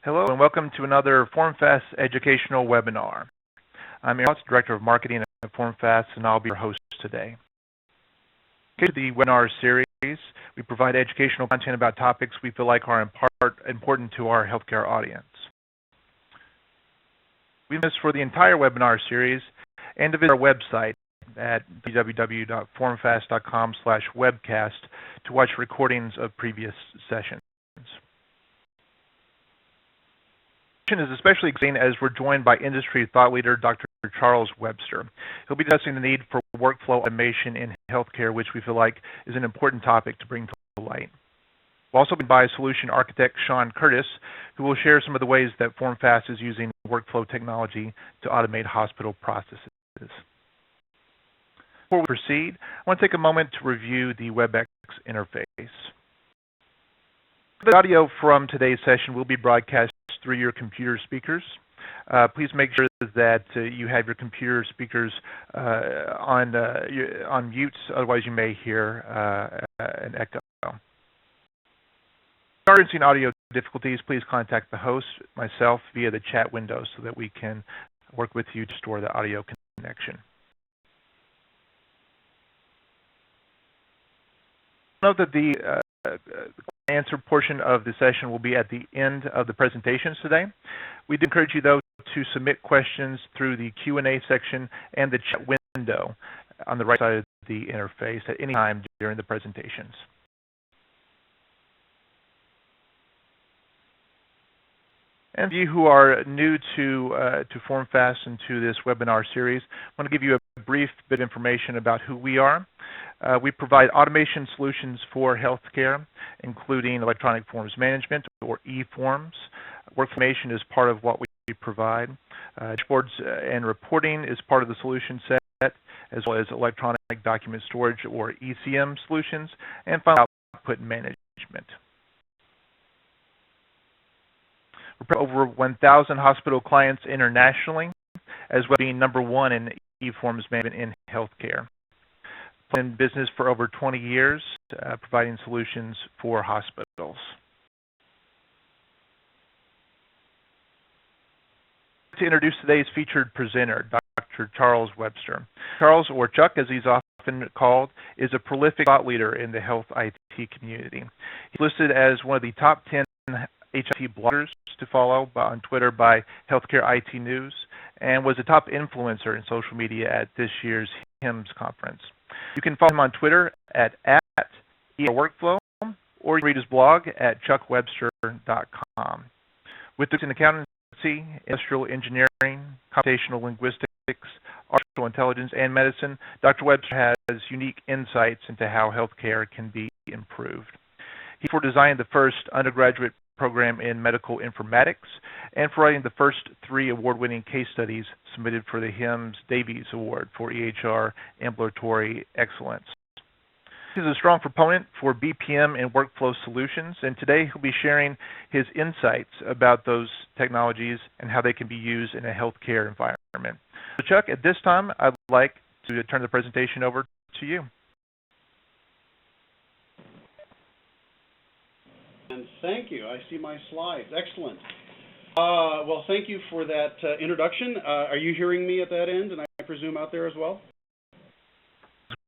Hello and welcome to another FormFast educational webinar. I'm Aaron, Director of Marketing at FormFast, and I'll be your host today. In the webinar series, we provide educational content about topics we feel like are important to our healthcare audience. We've done this for the entire webinar series and to visit our website at www.formfast.com/webcast to watch recordings of previous sessions. Is especially exciting as we're joined by industry thought leader Dr. Charles Webster. He'll be discussing the need for workflow automation in healthcare, which we feel like is an important topic to bring to light. We'll also be by solution architect Sean Curtis, who will share some of the ways that FormFast is using workflow technology to automate hospital processes. Before we proceed, I want to take a moment to review the WebEx interface. The audio from today's session will be broadcast through your computer speakers. Please make sure that you have your computer speakers on mute, otherwise you may hear an echo. If you are experiencing audio difficulties, please contact the host, myself, via the chat window so that we can work with you to restore the audio connection. Note that the answer portion of the session will be at the end of the presentations today. We do encourage you, though, to submit questions through the Q&A section and the chat window on the right side of the interface at any time during the presentations. And for you who are new to FormFast and to this webinar series, I want to give you a brief bit of information about who we are. We provide automation solutions for healthcare, including electronic forms management, or e-forms. Workflow is part of what we provide. Dashboards and reporting is part of the solution set, as well as electronic document storage, or ECM solutions, and file output management. We're over 1,000 hospital clients internationally, as well as being #1 in e-forms management in healthcare. Been in business for over 20 years, providing solutions for hospitals. To introduce today's featured presenter, Dr. Charles Webster. Charles, or Chuck as he's often called, is a prolific thought leader in the health IT community. He's listed as one of the top 10 HIT bloggers to follow on Twitter by Healthcare IT News, and was a top influencer in social media at this year's HIMSS conference. You can follow him on Twitter at @ERWorkflow, or you can read his blog at chuckwebster.com. With this in accountancy, industrial engineering, computational linguistics, artificial intelligence, and medicine, Dr. Webster has unique insights into how healthcare can be improved. He designed the first undergraduate program in medical informatics, and for writing the first 3 award-winning case studies submitted for the HIMSS Davies Award for EHR Ambulatory Excellence. He's a strong proponent for BPM and workflow solutions, and today he'll be sharing his insights about those technologies and how they can be used in a healthcare environment. So Chuck, at this time, I'd like to turn the presentation over to you. And thank you. I see my slides. Excellent. Well, thank you for that introduction. Are you hearing me at that end, and I presume out there as well?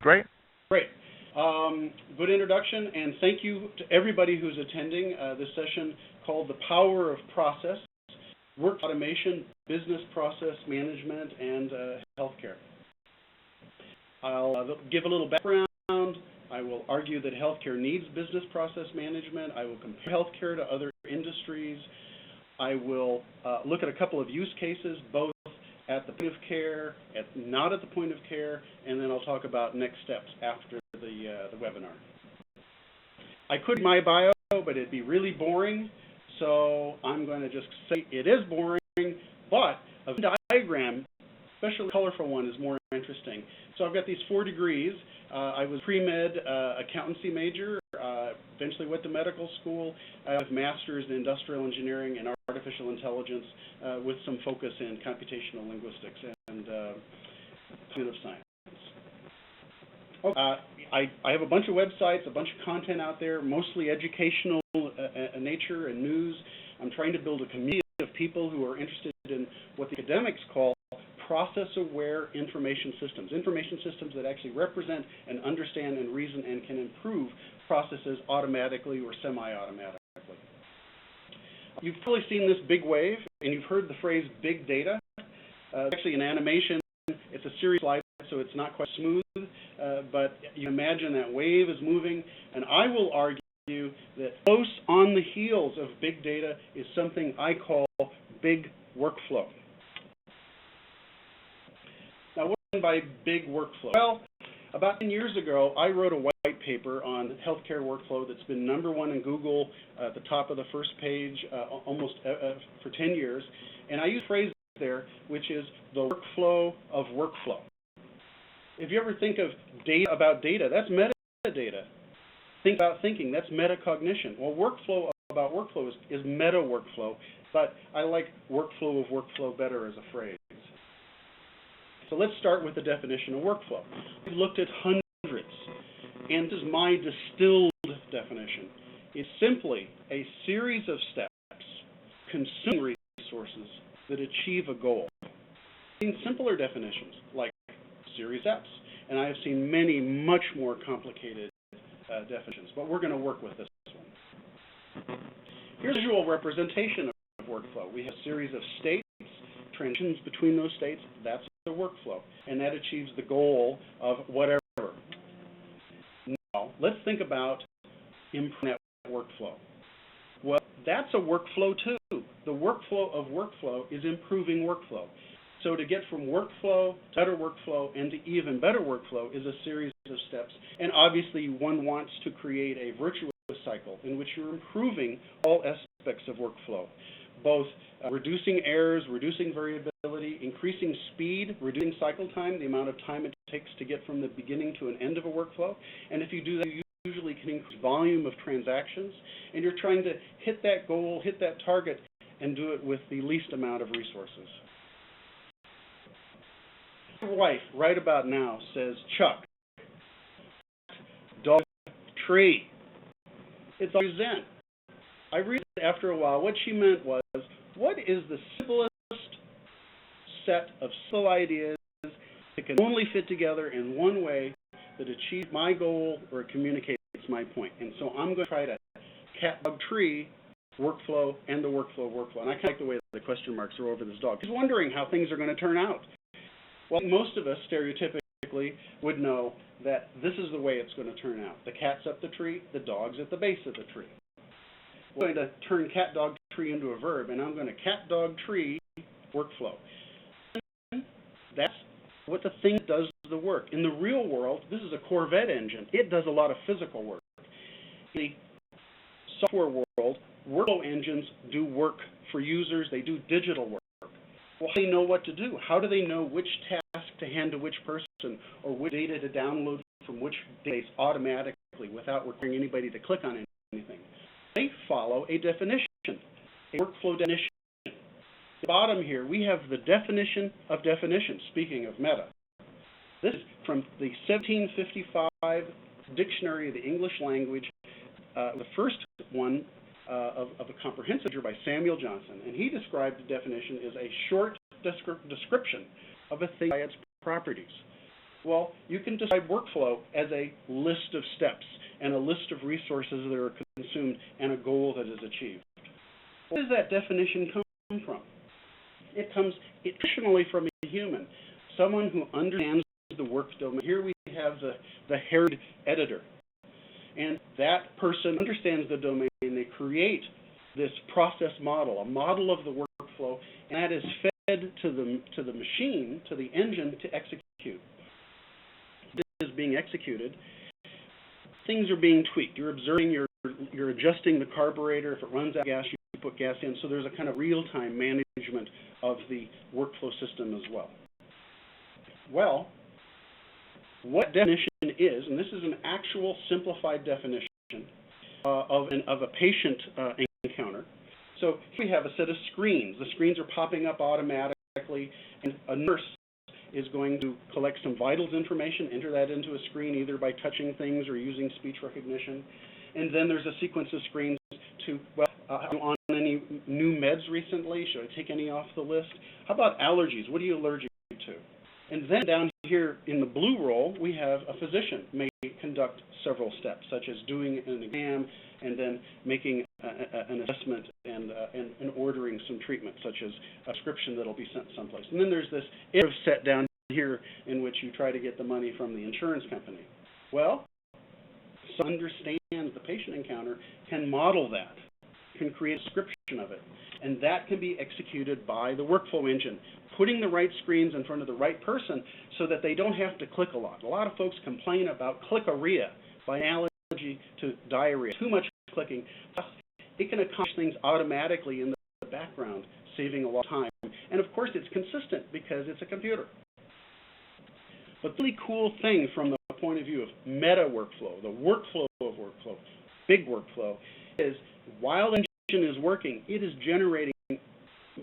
Great. Great. Good introduction, and thank you to everybody who's attending this session called The Power of Process, Work Automation, Business Process Management, and Healthcare. I'll give a little background. I will argue that healthcare needs business process management. I will compare healthcare to other industries. I will look at a couple of use cases, both at the point of care, not at the point of care, and then I'll talk about next steps after the webinar. I could read my bio, but it'd be really boring, so I'm going to just say it is boring, but a Venn diagram, especially a colorful one, is more interesting. So I've got these 4 degrees. I was pre-med accountancy major, eventually went to medical school. I have a master's in industrial engineering and artificial intelligence with some focus in computational linguistics and cognitive science. I have a bunch of websites, a bunch of content out there, mostly educational nature and news. I'm trying to build a community of people who are interested in what the academics call process-aware information systems that actually represent and understand and reason and can improve processes automatically or semi-automatically. You've probably seen this big wave, and you've heard the phrase big data. It's actually an animation. It's a series of slides, so it's not quite smooth, but you imagine that wave is moving, and I will argue that close on the heels of big data is something I call big workflow. Now, what do I mean by big workflow? Well, about 10 years ago, I wrote a white paper on healthcare workflow that's been #1 in Google at the top of the first page almost for 10 years, and I use a phrase there, which is the workflow of workflow. If you ever think of data about data, that's metadata. Think about thinking, that's metacognition. Well, workflow about workflow is meta workflow, but I like workflow of workflow better as a phrase. So let's start with the definition of workflow. We've looked at hundreds, and this is my distilled definition. It's simply a series of steps, consuming resources that achieve a goal. I've seen simpler definitions, like series steps, and I have seen many much more complicated definitions, but we're going to work with this one. Here's a visual representation of workflow. We have a series of states, transitions between those states, that's the workflow, and that achieves the goal of whatever. Now, let's think about improving that workflow. Well, that's a workflow too. The workflow of workflow is improving workflow. So to get from workflow to better workflow and to even better workflow is a series of steps. And obviously one wants to create a virtuous cycle in which you're improving all aspects of workflow, both reducing errors, reducing variability, increasing speed, reducing cycle time, the amount of time it takes to get from the beginning to an end of a workflow. And if you do that, you usually can increase volume of transactions, and you're trying to hit that goal, hit that target, and do it with the least amount of resources. My wife, right about now, says, "Chuck, dog, tree." It's always Zen. I realized after a while what she meant was, what is the simplest set of simple ideas that can only fit together in one way that achieves my goal or communicates my point? And so I'm going to try to cat, dog, tree, workflow, and the workflow. And I kind of like the way the question marks are over this dog. He's wondering how things are going to turn out. Well, most of us stereotypically would know that this is the way it's going to turn out. The cat's up the tree, the dog's at the base of the tree. We're going to turn cat, dog, tree into a verb, and I'm going to cat, dog, tree, workflow. That's what the thing does the work. In the real world, this is a Corvette engine. It does a lot of physical work. In the software world, workflow engines do work for users. They do digital work. Well, how do they know what to do? How do they know which task to hand to which person or which data to download from which database automatically without requiring anybody to click on anything? They follow a definition, a workflow definition. At the bottom here, we have the definition of definitions, speaking of meta. This is from the 1755 Dictionary of the English Language, the first one of a comprehensive by Samuel Johnson, and he described the definition as a short description of a thing by its properties. Well, you can describe workflow as a list of steps and a list of resources that are consumed and a goal that is achieved. Where does that definition come from? It comes traditionally from a human, someone who understands the work domain. Here we have the Herod editor. And that person understands the domain. They create this process model, a model of the workflow, and that is fed to the machine, to the engine, to execute. This is being executed. Things are being tweaked. You're observing, you're adjusting the carburetor. If it runs out of gas, you put gas in. So there's a kind of real-time management of the workflow system as well. Well, what definition is, and this is an actual simplified definition of a patient encounter. So here we have a set of screens. The screens are popping up automatically, and a nurse is going to collect some vitals information, enter that into a screen either by touching things or using speech recognition. And then there's a sequence of screens to, on any new meds recently? Should I take any off the list? How about allergies? What are you allergic to? And then down here in the blue roll, we have a physician may conduct several steps, such as doing an exam and then making an assessment and ordering some treatment, such as a prescription that will be sent someplace. And then there's this iterative set down here in which you try to get the money from the insurance company. Well, someone understands the patient encounter can model that, can create a description of it, and that can be executed by the workflow engine, putting the right screens in front of the right person so that they don't have to click a lot. A lot of folks complain about clickorrhea by analogy to diarrhea, too much clicking. It can accomplish things automatically in the background, saving a lot of time. And of course, it's consistent because it's a computer. But the really cool thing from the point of view of meta workflow, the workflow of workflow, big workflow, is while the engine is working, it is generating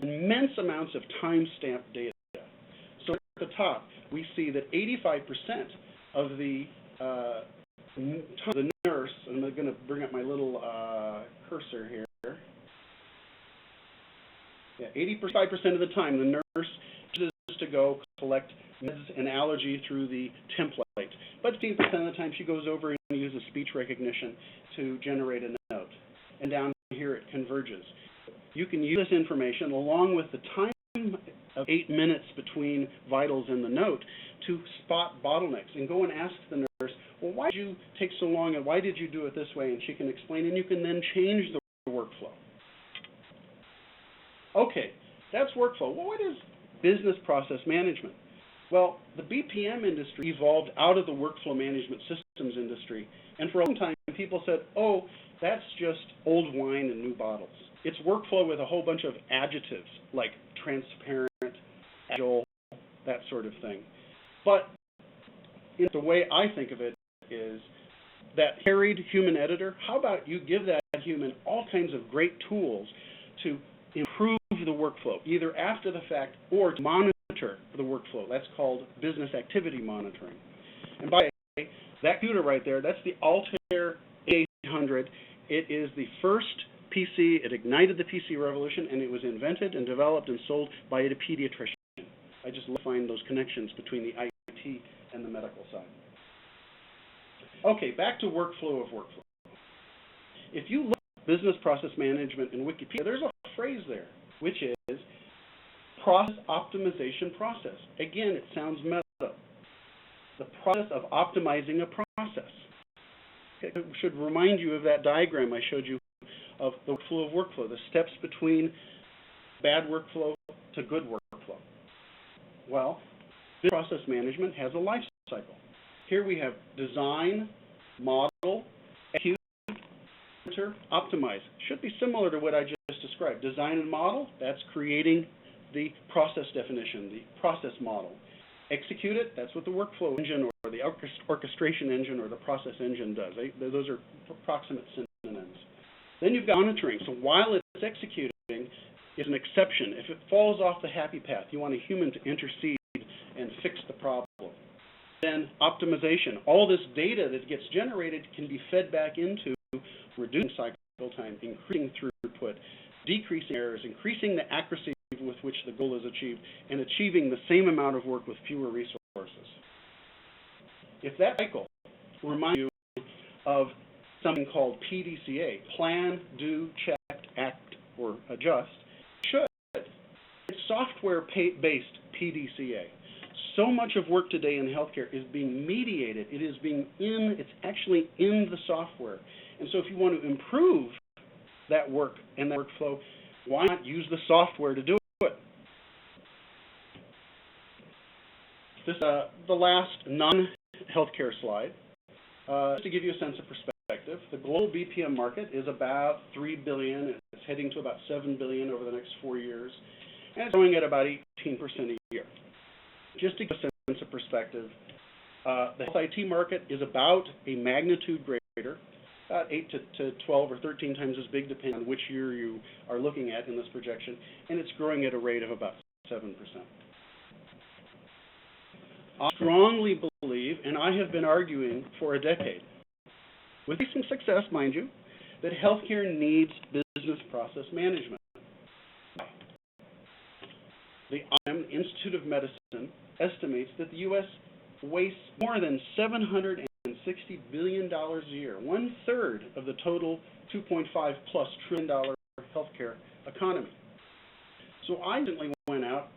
immense amounts of timestamp data. So at the top, we see that 85% of the nurse, and I'm going to bring up my little cursor here. Yeah, 85% of the time, the nurse chooses to go collect meds and allergy through the template. But 15% of the time, she goes over and uses speech recognition to generate a note. And down here, it converges. You can use this information along with the time of 8 minutes between vitals and the note to spot bottlenecks and go and ask the nurse, well, why did you take so long and why did you do it this way? And she can explain, and you can then change the workflow. Okay, that's workflow. Well, what is business process management? Well, the BPM industry evolved out of the workflow management systems industry, and for a long time people said, oh, that's just old wine in new bottles. It's workflow with a whole bunch of adjectives like transparent, agile, that sort of thing. But the way I think of it is that harried human editor, how about you give that human all kinds of great tools to improve the workflow, either after the fact or to monitor the workflow. That's called business activity monitoring. And by the way, that computer right there, that's the Altair 800. It is the first PC. It ignited the PC revolution, and it was invented and developed and sold by a pediatrician. I just love to find those connections between the IT and the medical side. Okay, back to workflow of workflow. If you look at business process management in Wikipedia, there's a phrase there, which is process optimization process. Again, it sounds meta. The process of optimizing a process. Okay, I should remind you of that diagram I showed you of the workflow of workflow, the steps between bad workflow to good workflow. Well, business process management has a life cycle. Here we have design, model, execute, monitor, optimize. Should be similar to what I just described. Design and model, that's creating the process definition, the process model. Execute it, that's what the workflow engine or the orchestration engine or the process engine does. Those are approximate synonyms. Then you've got monitoring. So while it's executing, it's an exception. If it falls off the happy path, you want a human to intercede and fix the problem. Then optimization. All this data that gets generated can be fed back into reducing cycle time, increasing throughput, decreasing errors, increasing the accuracy with which the goal is achieved, and achieving the same amount of work with fewer resources. If that cycle reminds you of something called PDCA, plan, do, check, act, or adjust, should. It's software-based PDCA. So much of work today in healthcare is being mediated. It's actually in the software. And so if you want to improve that work and that workflow, why not use the software to do it? This is the last non-healthcare slide. Just to give you a sense of perspective, the global BPM market is about $3 billion. It's heading to about $7 billion over the next 4 years, and it's growing at about 18% a year. Just to give a sense of perspective, the health IT market is about a magnitude greater, about 8 to 12 or 13 times as big, depending on which year you are looking at in this projection, and it's growing at a rate of about 7%. I strongly believe, and I have been arguing for a decade, with some success, mind you, that healthcare needs business process management. The Institute of Medicine estimates that the U.S. wastes more than $760 billion a year, 1/3 of the total $2.5+ trillion healthcare economy. So I recently went out,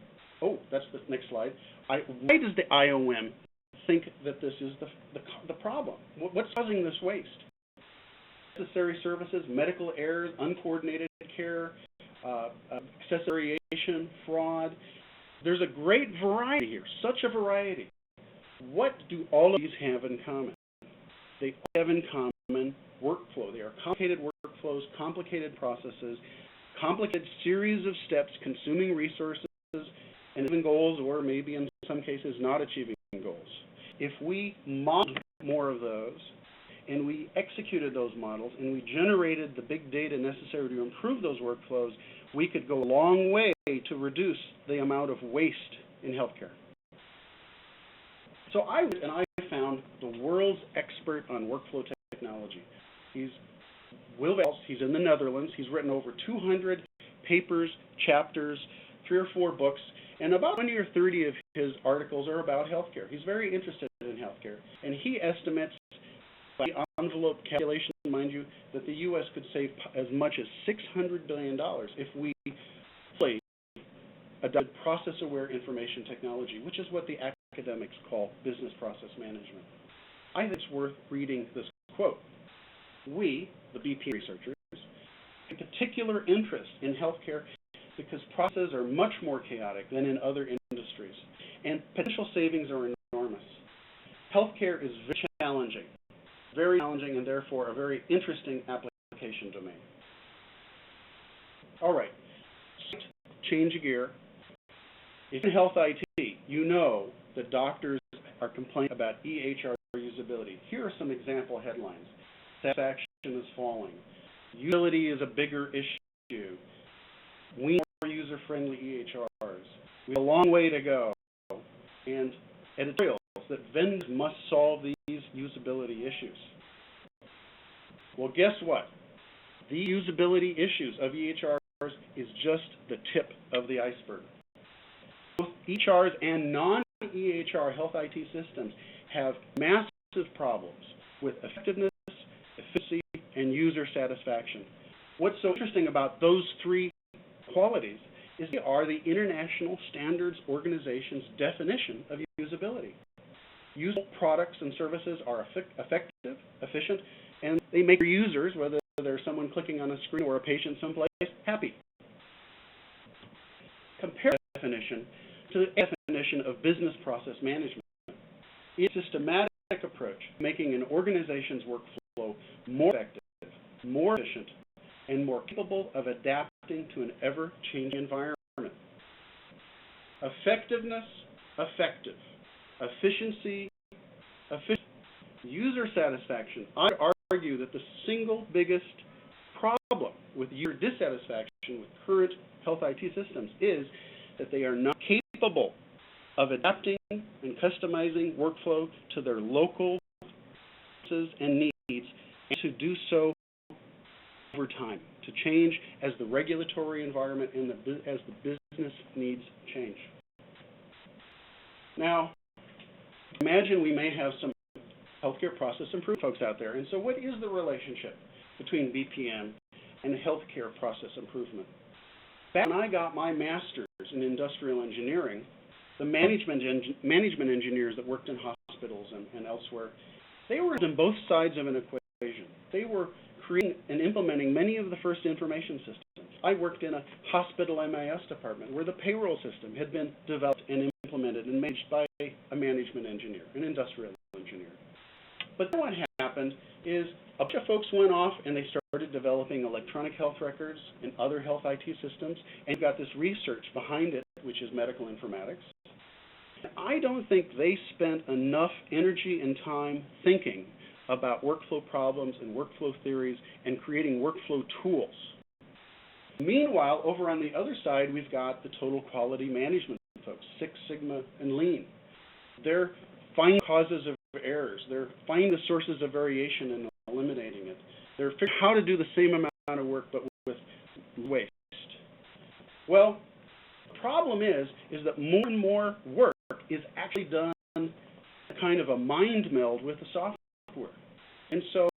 that's the next slide. Why does the IOM think that this is the problem? What's causing this waste? Necessary services, medical errors, uncoordinated care, excessive variation, fraud. There's a great variety here, such a variety. What do all of these have in common? They all have in common workflow. They are complicated workflows, complicated processes, complicated series of steps consuming resources and achieving goals, or maybe in some cases not achieving goals. If we modeled more of those, and we executed those models, and we generated the big data necessary to improve those workflows, we could go a long way to reduce the amount of waste in healthcare. So I found the world's expert on workflow technology. He's Will Vels. He's in the Netherlands. He's written over 200 papers, chapters, 3 or 4 books, and about 20 or 30 of his articles are about healthcare. He's very interested in healthcare, and he estimates, by envelope calculation, mind you, that the U.S. could save as much as $600 billion if we fully adopted process-aware information technology, which is what the academics call business process management. I think it's worth reading this quote. We, the BP researchers, have a particular interest in healthcare because processes are much more chaotic than in other industries, and potential savings are enormous. Healthcare is very challenging, and therefore a very interesting application domain. All right, change gear. If in health IT, you know that doctors are complaining about EHR usability. Here are some example headlines. Satisfaction is falling. Usability is a bigger issue. We need more user-friendly EHRs. We have a long way to go. And editorials that vendors must solve these usability issues. Well, guess what? The usability issues of EHRs is just the tip of the iceberg. Both EHRs and non-EHR health IT systems have massive problems with effectiveness, efficiency, and user satisfaction. What's so interesting about those 3 qualities is they are the International Standards Organization's definition of usability. Usable products and services are effective, efficient, and they make their users, whether there's someone clicking on a screen or a patient someplace, happy. Compare the definition to the definition of business process management. It's a systematic approach making an organization's workflow more effective, more efficient, and more capable of adapting to an ever-changing environment. Effectiveness, effective. Efficiency, efficient. User satisfaction. I argue that the single biggest problem with user dissatisfaction with current health IT systems is that they are not capable of adapting and customizing workflow to their local needs and to do so over time, to change as the regulatory environment and as the business needs change. Now, imagine we may have some healthcare process improvement folks out there. And so what is the relationship between BPM and healthcare process improvement? Back when I got my master's in industrial engineering, the management engineers that worked in hospitals and elsewhere, they were on both sides of an equation. They were creating and implementing many of the first information systems. I worked in a hospital MIS department where the payroll system had been developed and implemented and managed by a management engineer, an industrial engineer. But then what happened is a bunch of folks went off and they started developing electronic health records and other health IT systems, and you got this research behind it, which is medical informatics. I don't think they spent enough energy and time thinking about workflow problems and workflow theories and creating workflow tools. Meanwhile, over on the other side, we've got the total quality management folks, Six Sigma and Lean. They're finding causes of errors. They're finding the sources of variation and eliminating it. They're figuring out how to do the same amount of work but with waste. Well, the problem is that more and more work is actually done kind of a mind meld with the software. And so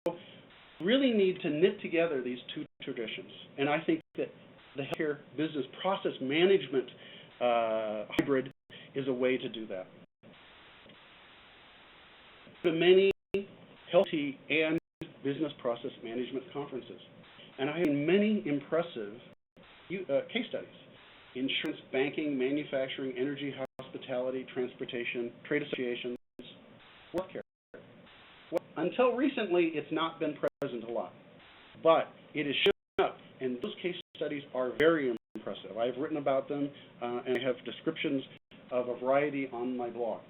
really need to knit together these two traditions. And I think that the healthcare business process management hybrid is a way to do that. The many health and business process management conferences. And I have many impressive case studies. Insurance, banking, manufacturing, energy, hospitality, transportation, trade associations, healthcare. Well, until recently, it's not been present a lot. But it is showing up, and those case studies are very impressive. I've written about them, and I have descriptions of a variety on my blog.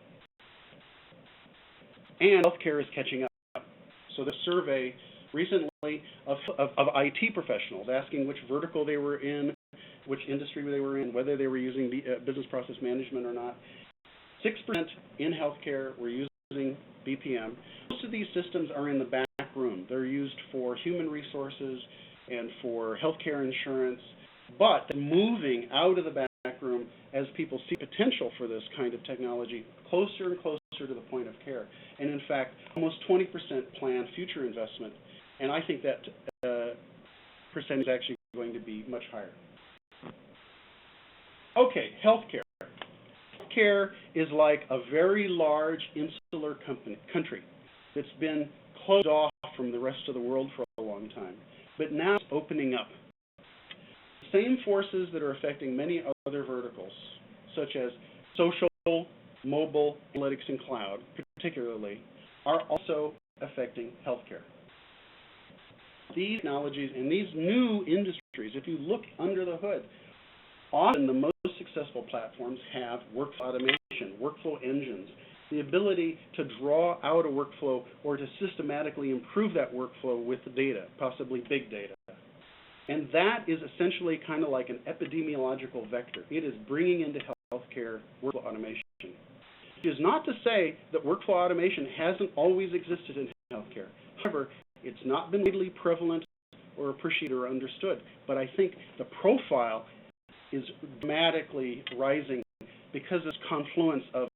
And healthcare is catching up. So the survey recently of IT professionals asking which vertical they were in, which industry they were in, whether they were using business process management or not. 6% in healthcare were using BPM. Most of these systems are in the back room. They're used for human resources and for healthcare insurance, but they're moving out of the back room as people see potential for this kind of technology closer and closer to the point of care. And in fact, almost 20% plan future investment. And I think that percentage is actually going to be much higher. Okay, healthcare. Healthcare is like a very large insular country that's been closed off from the rest of the world for a long time, but now it's opening up. The same forces that are affecting many other verticals, such as social, mobile, analytics, and cloud, particularly, are also affecting healthcare. These technologies and these new industries, if you look under the hood, often the most successful platforms have workflow automation, workflow engines, the ability to draw out a workflow or to systematically improve that workflow with data, possibly big data. And that is essentially kind of like an epidemiological vector. It is bringing into healthcare workflow automation. It is not to say that workflow automation hasn't always existed in healthcare. However, it's not been widely prevalent or appreciated or understood. But I think the profile is dramatically rising because of this confluence of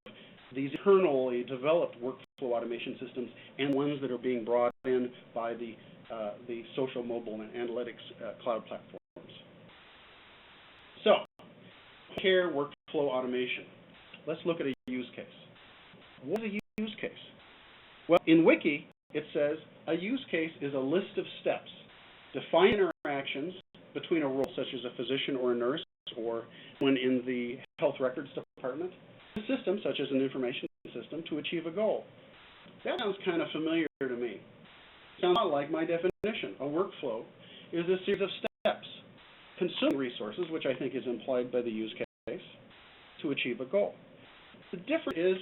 these internally developed workflow automation systems and ones that are being brought in by the social, mobile, and analytics cloud platforms. So, care workflow automation. Let's look at a use case. What is a use case? Well, in Wiki, it says a use case is a list of steps, define interactions between a role such as a physician or a nurse, or when in the health records department, a system such as an information system to achieve a goal. That sounds kind of familiar to me. Sounds a lot like my definition. A workflow is a series of steps, consuming resources, which I think is implied by the use case, to achieve a goal. The difference is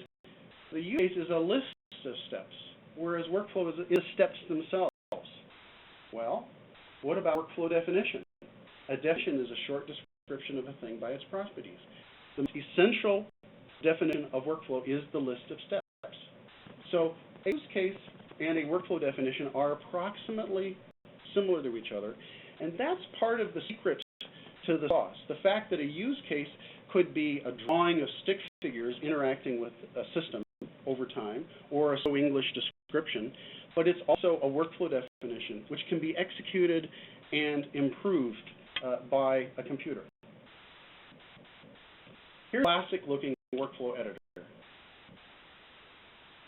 the use case is a list of steps, whereas workflow is steps themselves. Well, what about workflow definition? A definition is a short description of a thing by its properties. The most essential definition of workflow is the list of steps. So a use case and a workflow definition are approximately similar to each other, and that's part of the secret to the sauce. The fact that a use case could be a drawing of stick figures interacting with a system over time, or a English description, but it's also a workflow definition which can be executed and improved by a computer. Here's a classic-looking workflow editor.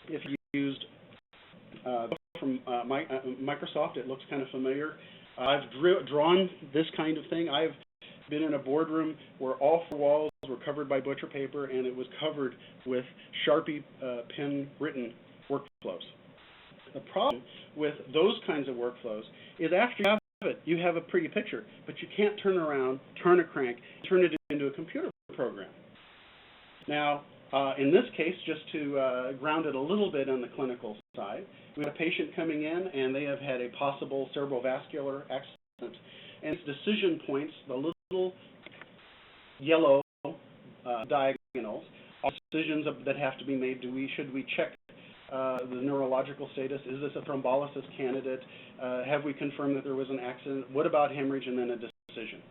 If you used from Microsoft, it looks kind of familiar. I've drawn this kind of thing. I've been in a boardroom where all four walls were covered by butcher paper, and it was covered with Sharpie pen-written workflows. The problem with those kinds of workflows is after you have it, you have a pretty picture, but you can't turn around, turn a crank, turn it into a computer program. Now, in this case, just to ground it a little bit on the clinical side, we have a patient coming in, and they have had a possible cerebrovascular accident. And its decision points, the little yellow diagonals, are decisions that have to be made. Should we check the neurological status? Is this a thrombolysis candidate? Have we confirmed that there was an accident? What about hemorrhage? And then a decision.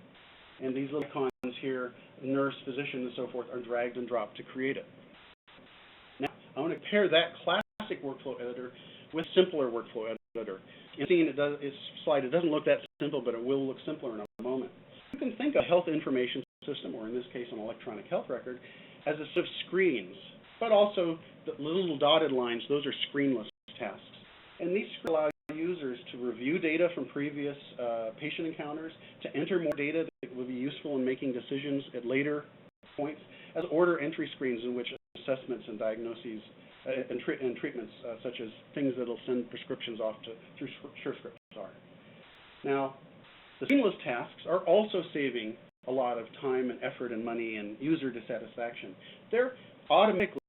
And these little icons here, nurse, physician, and so forth, are dragged and dropped to create it. Now, I want to compare that classic workflow editor with simpler workflow editor. In seeing its slide, it doesn't look that simple, but it will look simpler in a moment. You can think of a health information system, or in this case, an electronic health record, as a set of screens, but also the little dotted lines, those are screenless tasks. And these screens allow users to review data from previous patient encounters, to enter more data that will be useful in making decisions at later points, as order entry screens in which assessments and diagnoses and treatments, such as things that will send prescriptions off through SureScripts are. Now, the seamless tasks are also saving a lot of time and effort and money and user dissatisfaction. They're automatically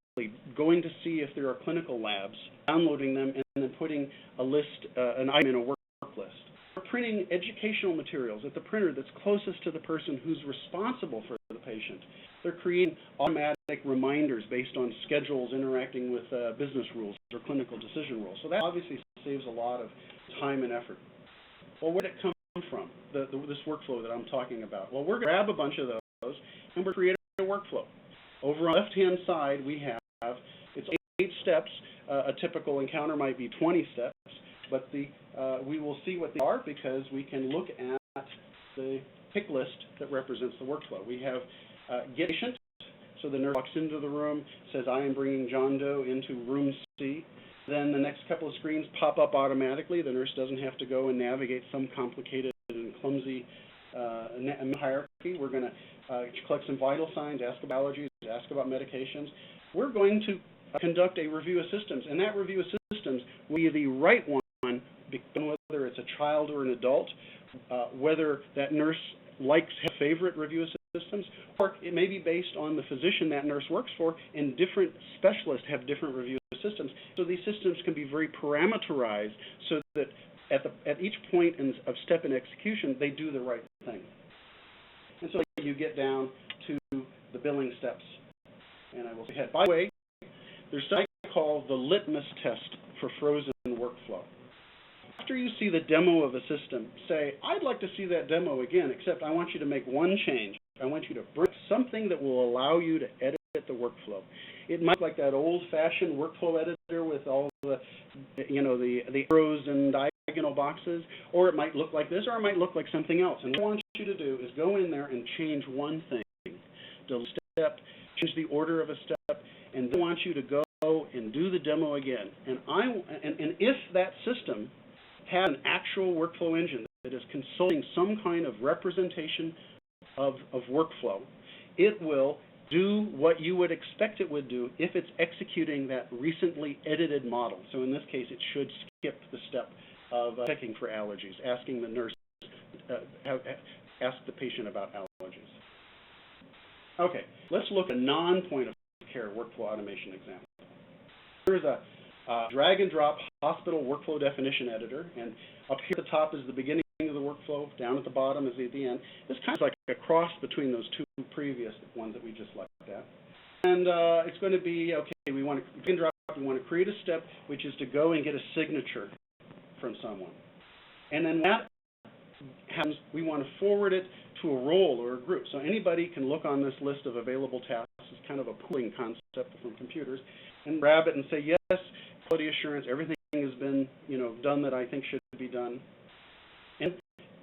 going to see if there are clinical labs, downloading them, and then putting a list, an item in a work list. We're printing educational materials at the printer that's closest to the person who's responsible for the patient. They're creating automatic reminders based on schedules interacting with business rules or clinical decision rules. So that obviously saves a lot of time and effort. Well, where did it come from, this workflow that I'm talking about? Well, we're going to grab a bunch of those, and we're creating a workflow. Over on the left-hand side, we have, it's 8 steps. A typical encounter might be 20 steps, but we will see what they are because we can look at the pick list that represents the workflow. We have get patient, so the nurse walks into the room, says, I am bringing John Doe into room C. Then the next couple of screens pop up automatically. The nurse doesn't have to go and navigate some complicated and clumsy hierarchy. We're going to collect some vital signs, ask about allergies, ask about medications. We're going to conduct a review of systems, and that review of systems will be the right one, whether it's a child or an adult, whether that nurse likes her favorite review of systems, or it may be based on the physician that nurse works for, and different specialists have different review systems. So these systems can be very parameterized so that at each point of step in execution, they do the right thing. And so you get down to the billing steps. And I will say ahead. By the way, there's something I call the litmus test for frozen workflow. After you see the demo of a system, say, I'd like to see that demo again, except I want you to make one change. I want you to bring something that will allow you to edit the workflow. It might look like that old-fashioned workflow editor with all the arrows and diagonal boxes, or it might look like this, or it might look like something else. And what I want you to do is go in there and change one thing, delete a step, change the order of a step, and then I want you to go and do the demo again. And if that system has an actual workflow engine that is consulting some kind of representation of workflow, it will do what you would expect it would do if it's executing that recently edited model. So in this case, it should skip the step of checking for allergies, asking the nurse, ask the patient about allergies. Okay, let's look at a non-point of care workflow automation example. Here's a drag and drop hospital workflow definition editor, and up here at the top is the beginning of the workflow, down at the bottom is at the end. It's kind of like a cross between those two previous ones that we just looked at. And it's going to be, okay, we want to drag and drop, we want to create a step, which is to go and get a signature from someone. And then that happens, we want to forward it to a role or a group. So anybody can look on this list of available tasks. It's kind of a pooling concept from computers, and grab it and say, yes, quality assurance, everything has been done that I think should be done. And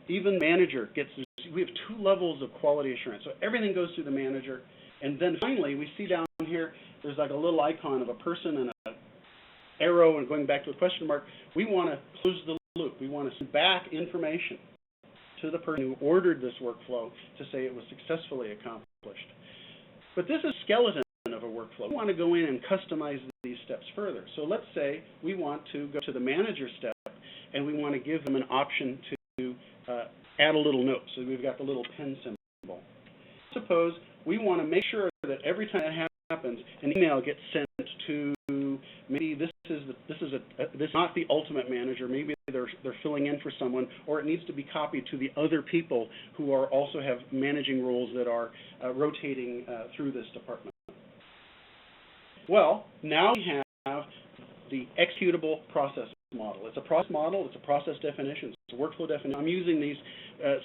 even manager gets, we have 2 levels of quality assurance. So everything goes through the manager. And then finally, we see down here, there's like a little icon of a person and an arrow and going back to a question mark. We want to close the loop. We want to send back information to the person who ordered this workflow to say it was successfully accomplished. But this is a skeleton of a workflow. We want to go in and customize these steps further. So let's say we want to go to the manager step and we want to give them an option to add a little note. So we've got the little pen symbol. Suppose we want to make sure that every time that happens, an email gets sent to maybe this is not the ultimate manager. Maybe they're filling in for someone, or it needs to be copied to the other people who are also have managing roles that are rotating through this department. Well, now we have the executable process model. It's a process model. It's a process definition. It's a workflow definition. I'm using these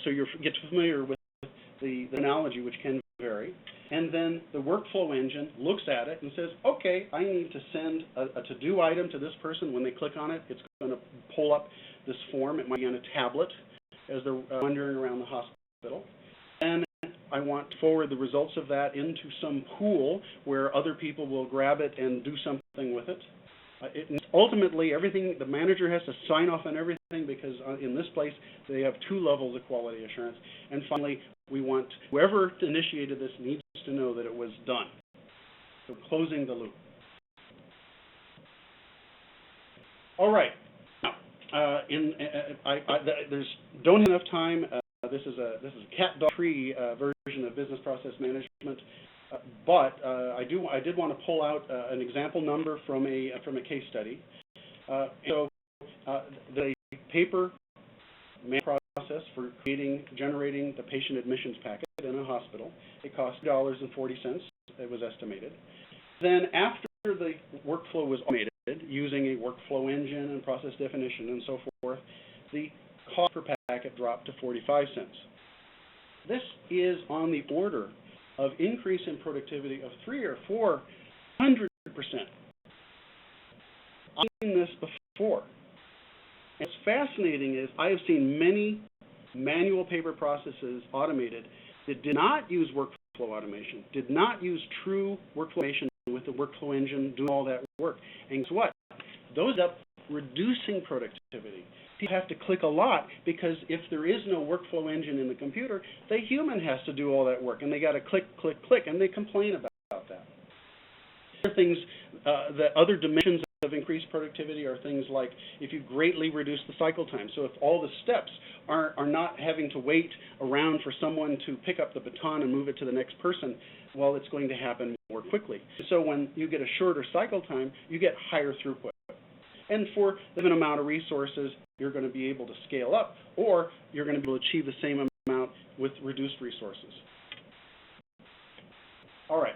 so you get familiar with the analogy, which can vary, and then the workflow engine looks at it and says, okay, I need to send a to-do item to this person. When they click on it, it's going to pull up this form. It might be on a tablet as they're wandering around the hospital. And I want to forward the results of that into some pool where other people will grab it and do something with it. Ultimately, everything, the manager has to sign off on everything, because in this place they have 2 levels of quality assurance. And finally, we want whoever initiated this needs to know that it was done. So closing the loop. All right. Now, don't have enough time. This is a cat dog tree version of business process management. But I did want to pull out an example number from a case study. The paper process for generating the patient admissions packet in a hospital, it cost $2.40. It was estimated. Then after the workflow was automated using a workflow engine and process definition and so forth, the cost per packet dropped to 45 cents. This is on the order of increase in productivity of 300 or 400%. I've seen this before. And what's fascinating is I have seen many manual paper processes automated that did not use workflow automation, did not use true workflow automation with the workflow engine doing all that work. And guess what? Those end up reducing productivity. People have to click a lot because if there is no workflow engine in the computer, the human has to do all that work, and they got to click, click, click, and they complain about that. Other things, the other dimensions of increased productivity are things like if you greatly reduce the cycle time. So if all the steps are not having to wait around for someone to pick up the baton and move it to the next person, well, it's going to happen more quickly. So when you get a shorter cycle time, you get higher throughput. And for the given amount of resources, you're going to be able to scale up, or you're going to be able to achieve the same amount with reduced resources. All right.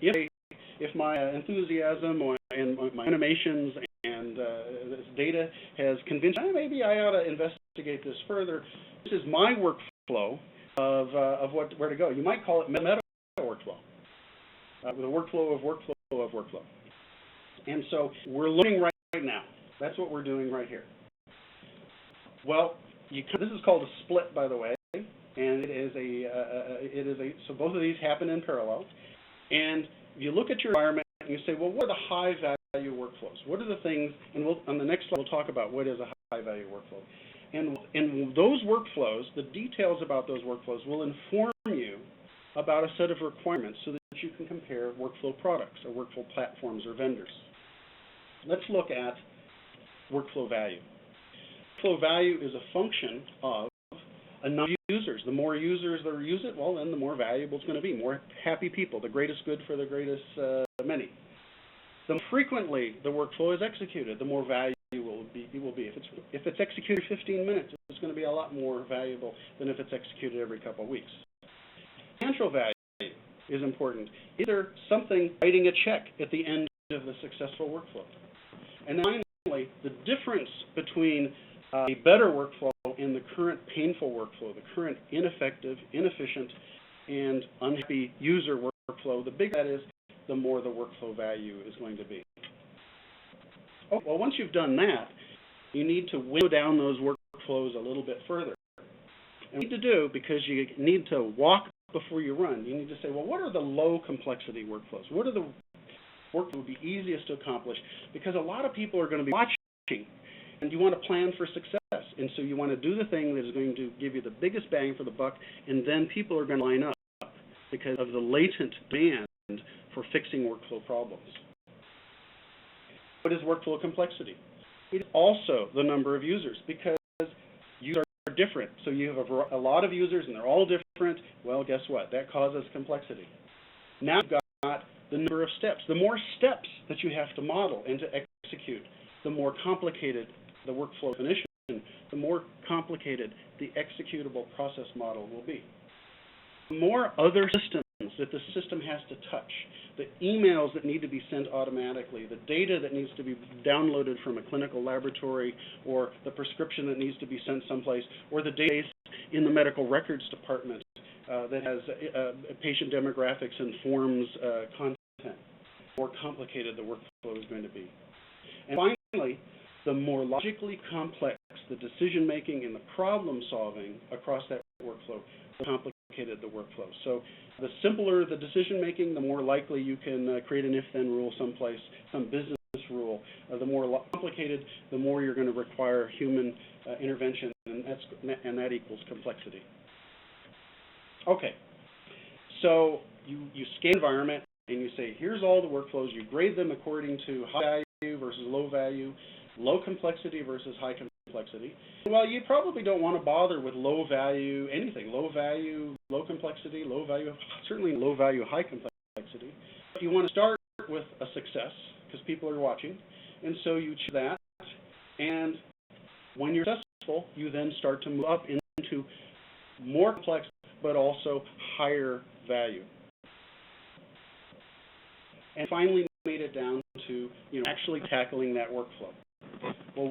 If my enthusiasm and my animations and this data has convinced me, maybe I ought to investigate this further. This is my workflow of where to go. You might call it meta workflow, the workflow of workflow of workflow. And so we're learning right now. That's what we're doing right here. Well, this is called a split, by the way, and so both of these happen in parallel. And you look at your environment and you say, well, what are the high-value workflows? What are the things, and on the next slide we'll talk about what is a high-value workflow. And in those workflows, the details about those workflows will inform you about a set of requirements so that you can compare workflow products or workflow platforms or vendors. Let's look at workflow value. Workflow value is a function of a number of users. The more users that use it, well, then the more valuable it's going to be. More happy people, the greatest good for the greatest many. The more frequently the workflow is executed, the more value it will be. If it's executed 15 minutes, it's going to be a lot more valuable than if it's executed every couple of weeks. Financial value is important. Is there something writing a check at the end of the successful workflow? And then finally, the difference between a better workflow and the current painful workflow, the current ineffective, inefficient, and unhappy user workflow, the bigger that is, the more the workflow value is going to be. Oh, well, once you've done that, you need to winnow down those workflows a little bit further. And what you need to do, because you need to walk before you run, you need to say, well, what are the low complexity workflows? What are the work that would be easiest to accomplish? Because a lot of people are going to be watching, and you want to plan for success. And so you want to do the thing that is going to give you the biggest bang for the buck, and then people are going to line up because of the latent demand for fixing workflow problems. What is workflow complexity? It's also the number of users, because users are different. So you have a lot of users, and they're all different. Well, guess what? That causes complexity. Now you've got the number of steps. The more steps that you have to model and to execute, the more complicated the workflow definition, the more complicated the executable process model will be. The more other systems that the system has to touch, the emails that need to be sent automatically, the data that needs to be downloaded from a clinical laboratory, or the prescription that needs to be sent someplace, or the database in the medical records department that has patient demographics and forms content, the more complicated the workflow is going to be. And finally, the more logically complex the decision-making and the problem-solving across that workflow, the more complicated the workflow. So the simpler the decision-making, the more likely you can create an if-then rule someplace, some business rule. The more complicated, the more you're going to require human intervention, and that equals complexity. Okay, so you scan the environment and you say, here's all the workflows. You grade them according to high value versus low value, low complexity versus high complexity. Well, you probably don't want to bother with low value anything. Low value, low complexity, low value, certainly low value, high complexity. You want to start with a success because people are watching, and so you choose that. And when you're successful, you then start to move up into more complex but also higher value. And finally made it down to actually tackling that workflow. Well,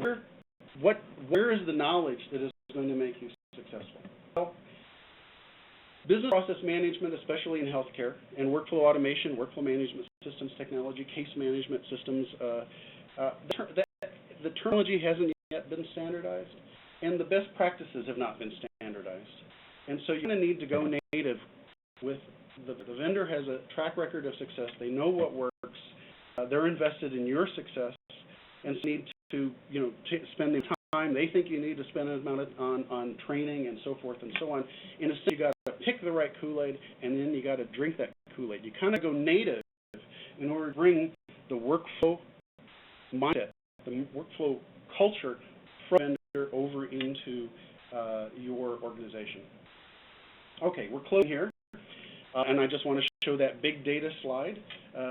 where is the knowledge that is going to make you successful? Well, business process management, especially in healthcare, and workflow automation, workflow management systems technology, case management systems, the terminology hasn't yet been standardized, and the best practices have not been standardized. And so you're going to need to go native with the vendor has a track record of success. They know what works. They're invested in your success, and so you need to spend the time they think you need to spend on training and so forth and so on. In a sense, you got to pick the right Kool-Aid, and then you got to drink that Kool-Aid. You kind of go native in order to bring the workflow mindset, the workflow culture from vendor over into your organization. Okay, we're closing here, and I just want to show that big data slide.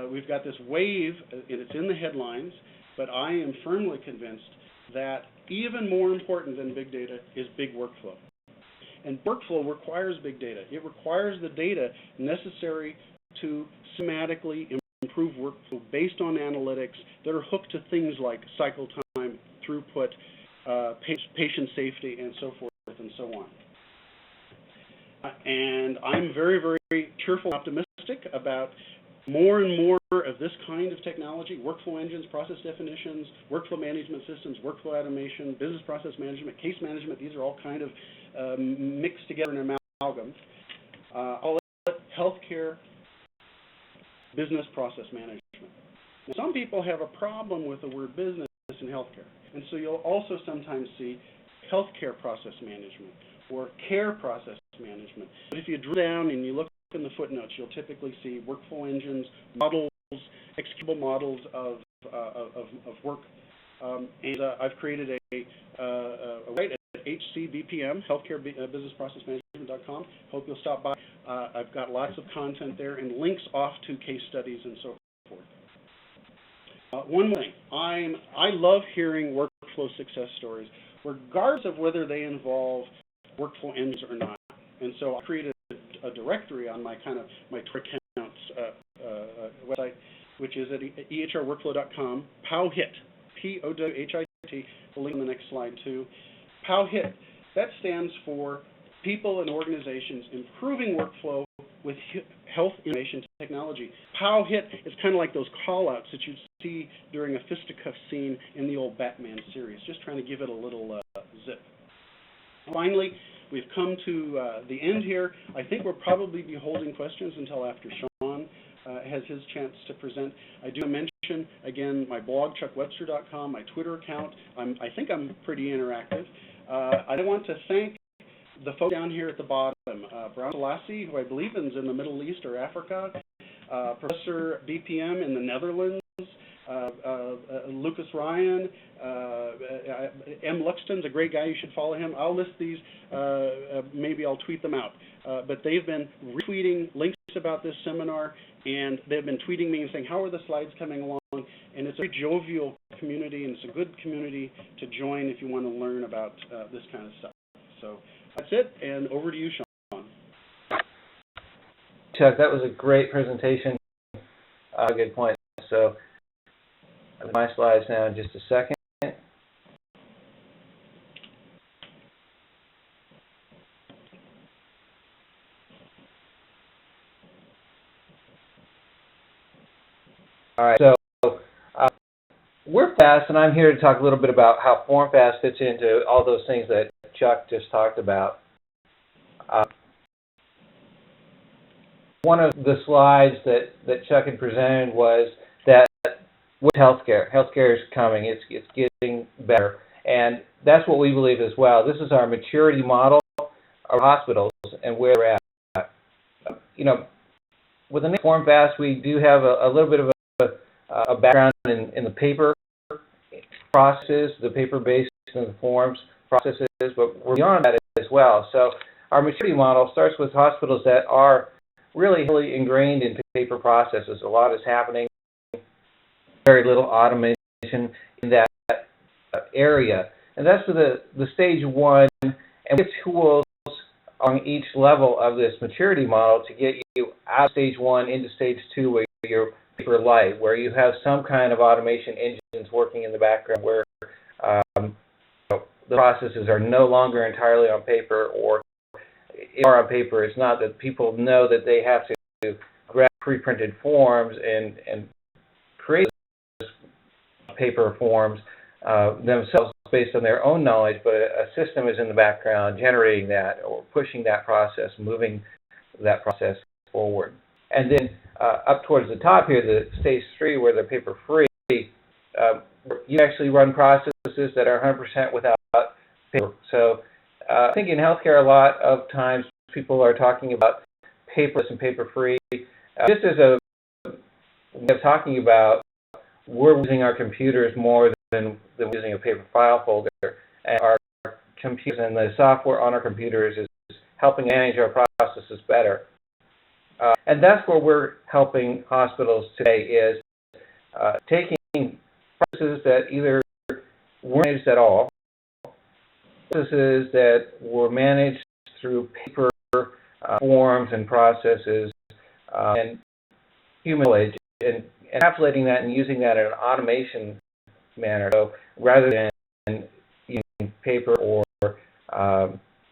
We've got this wave, and it's in the headlines, but I am firmly convinced that even more important than big data is big workflow. And workflow requires big data. It requires the data necessary to systematically improve workflow based on analytics that are hooked to things like cycle time, throughput, patient safety, and so forth and so on. And I'm very, very cheerful and optimistic about more and more of this kind of technology, workflow engines, process definitions, workflow management systems, workflow automation, business process management, case management. These are all kind of mixed together in an amalgam. I'll let healthcare business process management. Now, some people have a problem with the word business in healthcare, and so you'll also sometimes see healthcare process management or care process management. But if you drill down and you look in the footnotes, you'll typically see workflow engines, models, executable models of work. I've created a website at HCBPM, healthcarebusinessprocessmanagement.com. Hope you'll stop by. I've got lots of content there and links off to case studies and so forth. One thing, I love hearing workflow success stories, regardless of whether they involve workflow engines or not. And so I created a directory on my Twitter accounts website, which is at ehrworkflow.com. POWHIT, P-O-W-H-I-T. We'll link on the next slide too. POWHIT. That stands for People and Organizations Improving Workflow with Health Innovation Technology. POWHIT is kind of like those call-outs that you'd see during a fisticuff scene in the old Batman series, just trying to give it a little zip. Finally, we've come to the end here. I think we'll probably be holding questions until after Sean has his chance to present. I do mention, again, my blog, chuckwebster.com, my Twitter account. I think I'm pretty interactive. I want to thank the folks down here at the bottom, Brown Selassie, who I believe is in the Middle East or Africa, Professor BPM in the Netherlands, Lucas Ryan, M. Luxton's a great guy. You should follow him. I'll list these. Maybe I'll tweet them out. But they've been retweeting links about this seminar, and they've been tweeting me and saying, how are the slides coming along? And it's a very jovial community, and it's a good community to join if you want to learn about this kind of stuff. So that's it, and over to you, Sean. Chuck, that was a great presentation. Good point. So my slides now in just a second. right, so we're FAST, and I'm here to talk a little bit about how FormFast fits into all those things that Chuck just talked about. One of the slides that Chuck had presented was that with healthcare is coming. It's getting better, and that's what we believe as well. This is our maturity model of hospitals and where we're at. With the name FormFast, we do have a little bit of a background in the paper processes, the paper-based and the forms processes, but we're beyond that as well. So our maturity model starts with hospitals that are really heavily ingrained in paper processes. A lot is happening, very little automation in that area. And that's the stage one, and we have tools on each level of this maturity model to get you out of stage one into stage two where you're paper light, where you have some kind of automation engines working in the background, where the processes are no longer entirely on paper, or if they are on paper, it's not that people know that they have to grab pre-printed forms and create those paper forms themselves based on their own knowledge, but a system is in the background generating that or pushing that process, moving that process forward. And then up towards the top here, the stage three, where they're paper-free, you actually run processes that are 100% without paper. So I think in healthcare, a lot of times people are talking about paperless and paper-free. Just as a way of talking about, we're using our computers more than using a paper file folder. And our computers and the software on our computers is helping manage our processes better. And that's where we're helping hospitals today, is taking processes that either weren't managed at all, processes that were managed through paper forms and processes and human knowledge, and encapsulating that and using that in an automation manner. So rather than using paper or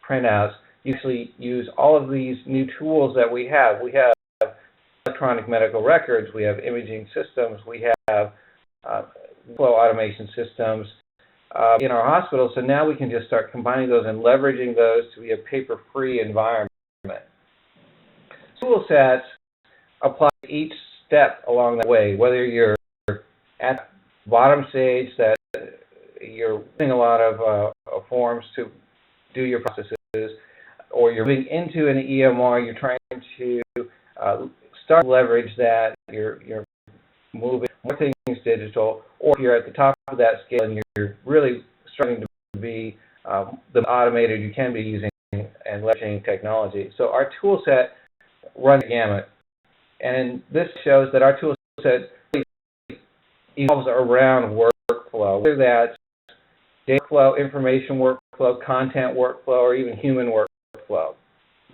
printouts, you actually use all of these new tools that we have. We have electronic medical records, we have imaging systems, we have flow automation systems in our hospitals. So now we can just start combining those and leveraging those to be a paper-free environment. Tool sets apply to each step along the way, whether you're at the bottom stage that you're using a lot of forms to do your processes, or you're moving into an EMR, you're trying to start to leverage that, you're moving more things digital, or if you're at the top of that scale and you're really starting to be the automated you can be using and leveraging technology. So our tool set runs the gamut. And this shows that our tool set evolves around workflow, whether that's data flow, information workflow, content workflow, or even human workflow.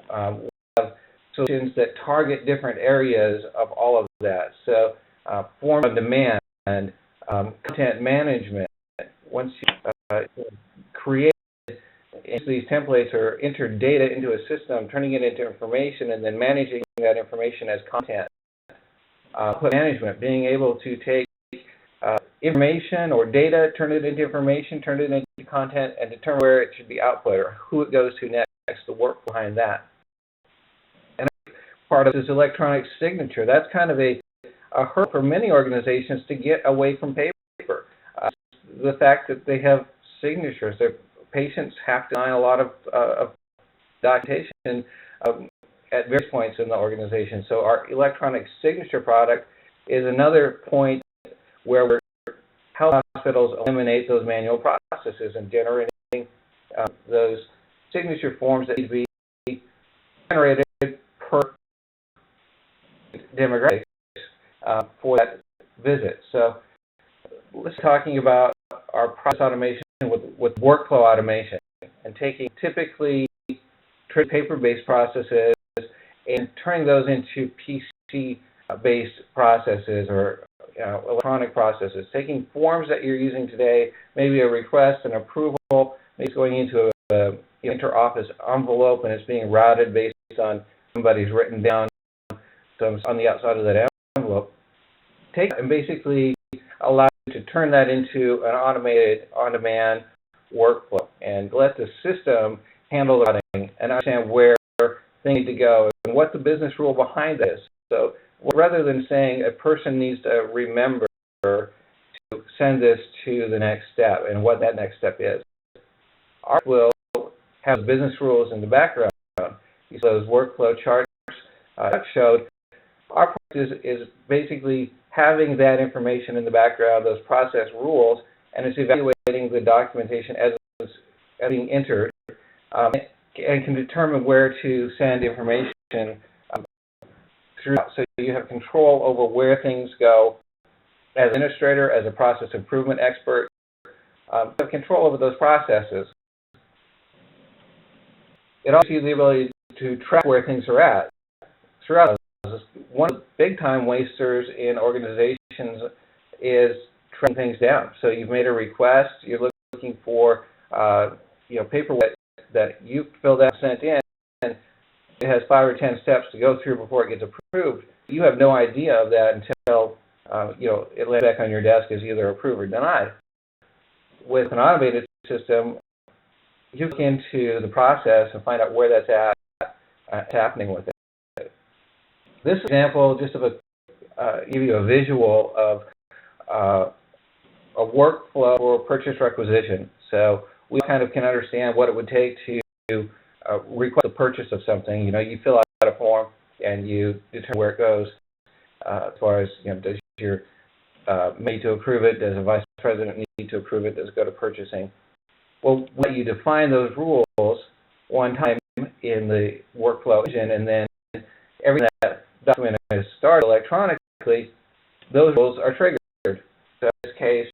We have solutions that target different areas of all of that. So form on demand, content management. Once you create these templates or enter data into a system, turning it into information, and then managing that information as content. Management, being able to take information or data, turn it into information, turn it into content, and determine where it should be output or who it goes to next, the work behind that. And part of this electronic signature, that's kind of a hurdle for many organizations to get away from paper. The fact that they have signatures, their patients have to sign a lot of documentation at various points in the organization. So our electronic signature product is another point where we're helping hospitals eliminate those manual processes and generating those signature forms that need to be generated per demographic for that visit. So let's talking about our process automation with workflow automation and taking typically paper-based processes and turning those into PC-based processes or electronic processes, taking forms that you're using today, maybe a request, an approval, maybe it's going into an inter-office envelope and it's being routed based on somebody's written down on the outside of that envelope, take and basically allow you to turn that into an automated, on-demand workflow and let the system handle the routing and understand where things need to go and what the business rule behind that is. So rather than saying a person needs to remember to send this to the next step and what that next step is, our will have business rules in the background. Those workflow charts showed our practice is basically having that information in the background, those process rules, and it's evaluating the documentation as it's being entered, and can determine where to send information through. So you have control over where things go as an administrator, as a process improvement expert. You have control over those processes. It also gives you the ability to track where things are at throughout. One of the big time wasters in organizations is tracking things down. So you've made a request, you're looking for paperwork that you filled out and sent in, and it has 5 or 10 steps to go through before it gets approved. You have no idea of that until it lands back on your desk as either approved or denied. With an automated system, you look into the process and find out where that's at, happening with it. This example, just to give you a visual of a workflow for purchase requisition. So we kind of can understand what it would take to request the purchase of something. You fill out a form and you determine where it goes as far as, does your need to approve it? Does a vice president need to approve it? Does it go to purchasing? Well, you define those rules one time in the workflow engine, and then every time that document is started electronically, those rules are triggered. So in this case,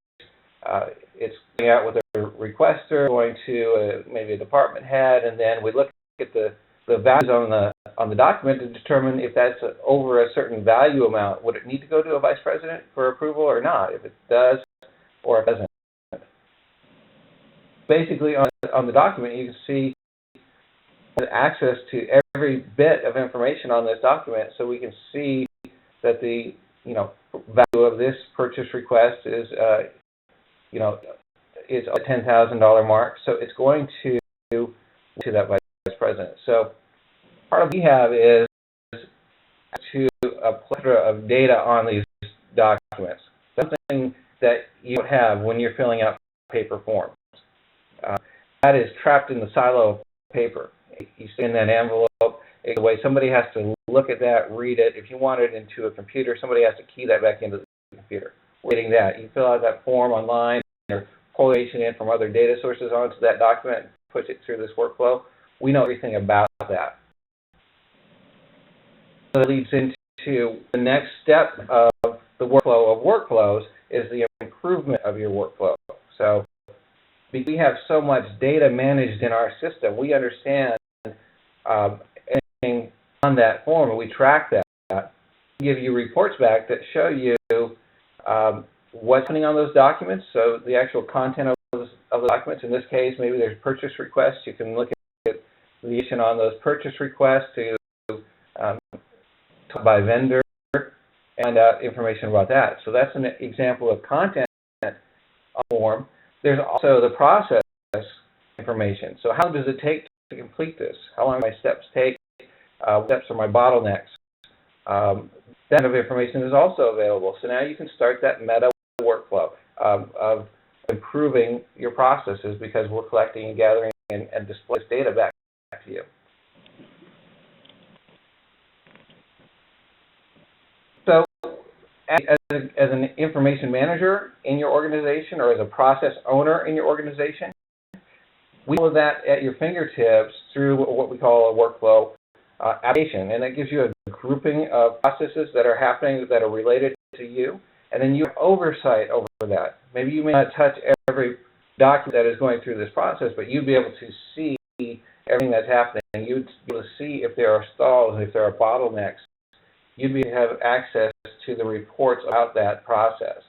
it's going out with a requester, going to maybe a department head, and then we look at the values on the document to determine if that's over a certain value amount. Would it need to go to a vice president for approval or not? If it does or if it doesn't. Basically, on the document, you can see access to every bit of information on this document, so we can see that the value of this purchase request is a $10,000 mark. So it's going to that vice president. So part of what we have is to a plethora of data on these documents, something that you don't have when you're filling out paper forms. That is trapped in the silo of paper. You stay in that envelope. The way somebody has to look at that, read it. If you want it into a computer, somebody has to key that back into the computer. We're getting that. You fill out that form online or pull information in from other data sources onto that document and push it through this workflow. We know everything about that. So that leads into the next step of the workflow of workflows is the improvement of your workflow. So we have so much data managed in our system, we understand anything on that form, and we track that. We give you reports back that show you what's happening on those documents, so the actual content of the documents. In this case, maybe there's purchase requests. You can look at the issue on those purchase requests to by vendor and information about that. So that's an example of content on the form. There's also the process information. So how long does it take to complete this? How long do my steps take? What steps are my bottlenecks? That kind of information is also available. So now you can start that meta workflow of improving your processes because we're collecting and gathering and displaying data back to you. So as an information manager in your organization or as a process owner in your organization, we have that at your fingertips through what we call a workflow application, and that gives you a grouping of processes that are happening that are related to you, and then you have oversight over that. Maybe you may not touch every document that is going through this process, but you'd be able to see everything that's happening, and you'd be able to see if there are stalls, if there are bottlenecks. You'd be able to have access to the reports about that process.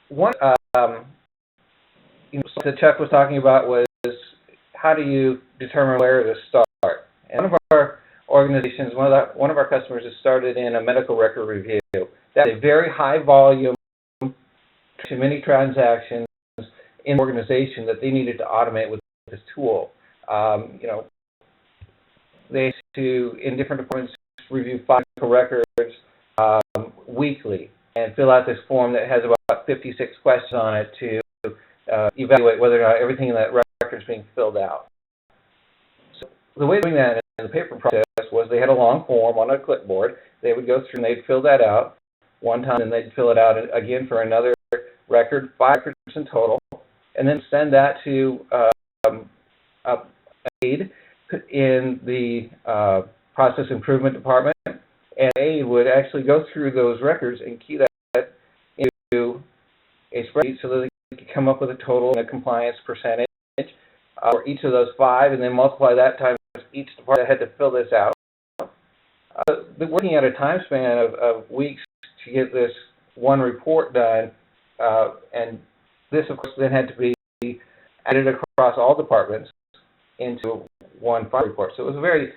One that Chuck was talking about was how do you determine where to start? And one of our organizations, one of our customers has started in a medical record review. That's a very high volume, too many transactions in the organization that they needed to automate with this tool. They used to, in different departments, review 5 medical records weekly and fill out this form that has about 56 questions on it to evaluate whether or not everything in that record is being filled out. So the way of doing that in the paper process was they had a long form on a clipboard. They would go through and they'd fill that out one time, and they'd fill it out again for another record, 5 records in total, and then send that to a aide in the process improvement department, and aide would actually go through those records and key that into a spreadsheet so that they could come up with a total and a compliance percentage for each of those 5, and then multiply that times each department that had to fill this out. Working at a time span of weeks to get this one report done, and this, of course, then had to be added across all departments into one file report. So it was a very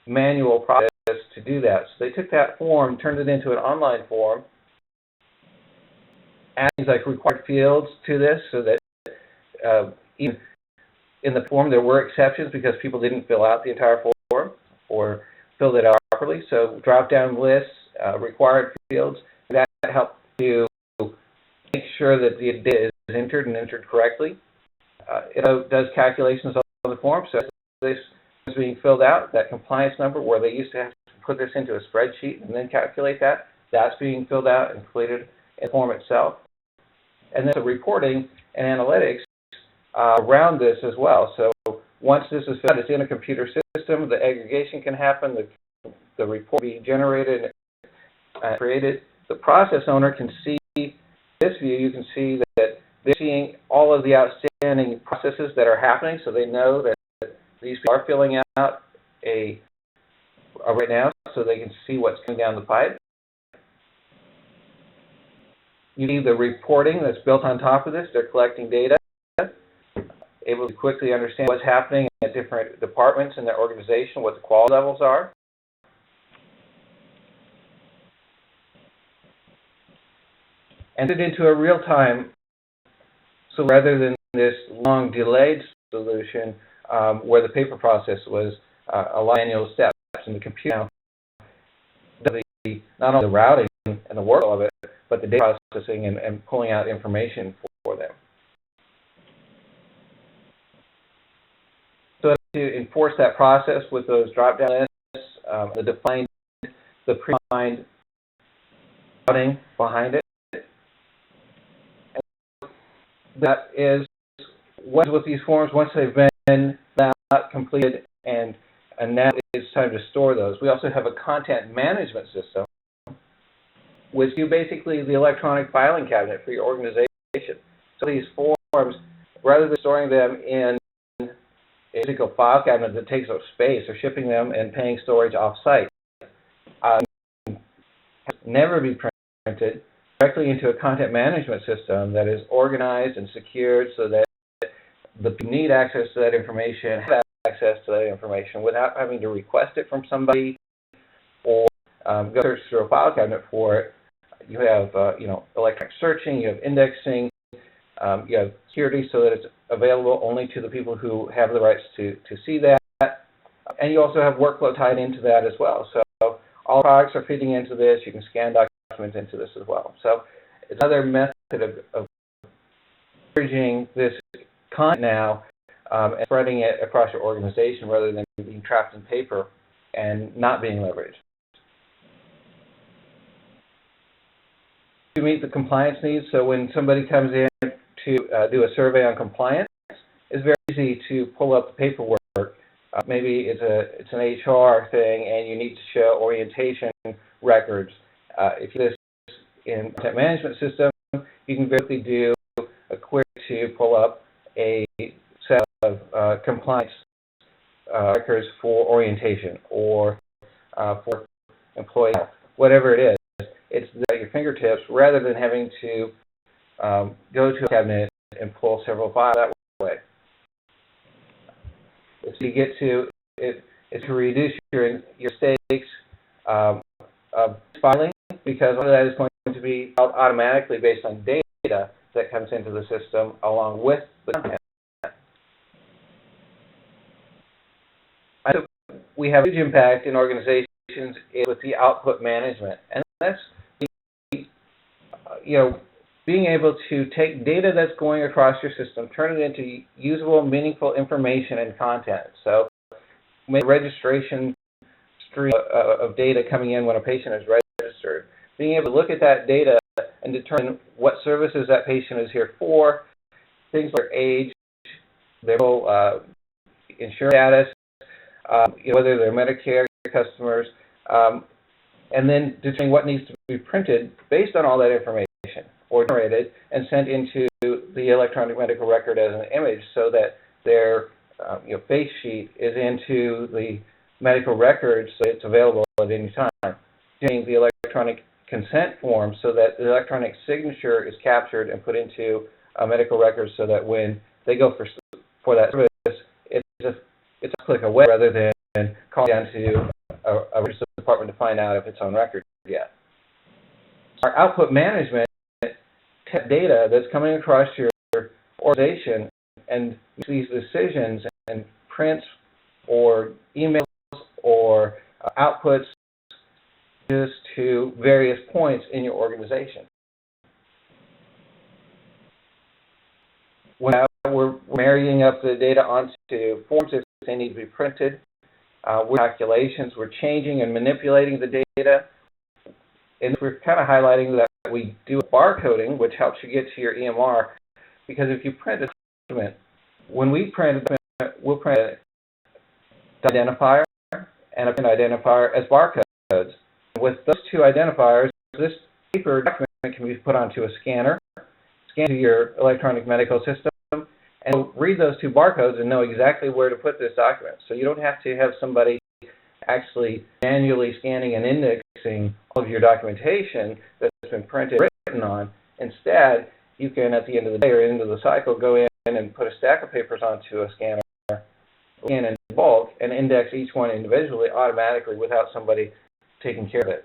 manual process to do that. So they took that form, turned it into an online form, added things like required fields to this so that even in the form there were exceptions because people didn't fill out the entire form or filled it out properly. So drop-down lists, required fields, that helped to make sure that the data is entered and entered correctly. It does calculations on the form, so this is being filled out, that compliance number where they used to have to put this into a spreadsheet and then calculate that, that's being filled out and completed in the form itself. And then the reporting and analytics around this as well. So once this is filled, it's in a computer system, the aggregation can happen, the report be generated and created. The process owner can see this view. You can see that they're seeing all of the outstanding processes that are happening, so they know that these people are filling out right now, so they can see what's coming down the pipe. You see the reporting that's built on top of this. They're collecting data, able to quickly understand what's happening at different departments in their organization, what the quality levels are. And it into a real-time, so rather than this long delayed solution where the paper process was a lot of manual steps, and the computer now does not only the routing and the workflow of it, but the data processing and pulling out information for them. So to enforce that process with those drop-down lists, the predefined routing behind it, that is what with these forms once they've been completed and now it's time to store those. We also have a content management system, which is basically the electronic filing cabinet for your organization. So these forms, rather than storing them in a physical file cabinet that takes up space or shipping them and paying storage off-site, never be printed directly into a content management system that is organized and secured so that the people who need access to that information have access to that information without having to request it from somebody or go search through a file cabinet for it. You have electronic searching, you have indexing, you have security so that it's available only to the people who have the rights to see that, and you also have workflow tied into that as well. So all products are feeding into this. You can scan documents into this as well. So it's another method of leveraging this content now and spreading it across your organization rather than being trapped in paper and not being leveraged. To meet the compliance needs, so when somebody comes in to do a survey on compliance, it's very easy to pull up the paperwork. Maybe it's an HR thing and you need to show orientation records. If you do this in content management system, you can basically do a query to pull up a set of compliance records for orientation or for employee health, whatever it is. It's at your fingertips rather than having to go to a cabinet and pull several files that way. So you get to it. is to reduce your mistakes of filing, because all of that is going to be filed automatically based on data that comes into the system along with the content. So we have a huge impact in organizations with the output management, and that's being able to take data that's going across your system, turn it into usable, meaningful information and content. So make a registration stream of data coming in when a patient is registered. Being able to look at that data and determine what services that patient is here for, things like their age, their insurance status, whether they're Medicare customers, and then determining what needs to be printed based on all that information or generated and sent into the electronic medical record as an image, so that their face sheet is into the medical record so it's available at any time. Getting the electronic consent form so that the electronic signature is captured and put into a medical record, so that when they go for that service, it's a click away rather than calling down to a registered department to find out if it's on record yet. Our output management data that's coming across your organization and these decisions and prints or emails or outputs just to various points in your organization. When we're marrying up the data onto forms if they need to be printed, with calculations, we're changing and manipulating the data, and we're kind of highlighting that we do barcoding, which helps you get to your EMR, because if you print a document, when we print a document, we'll print an identifier and a print identifier as barcodes. With those two identifiers, this paper document can be put onto a scanner, scan to your electronic medical system, and you'll read those two barcodes and know exactly where to put this document. So you don't have to have somebody actually manually scanning and indexing all of your documentation that's been printed and written on. Instead, you can, at the end of the day or end of the cycle, go in and put a stack of papers onto a scanner, scan in bulk, and index each one individually automatically without somebody taking care of it.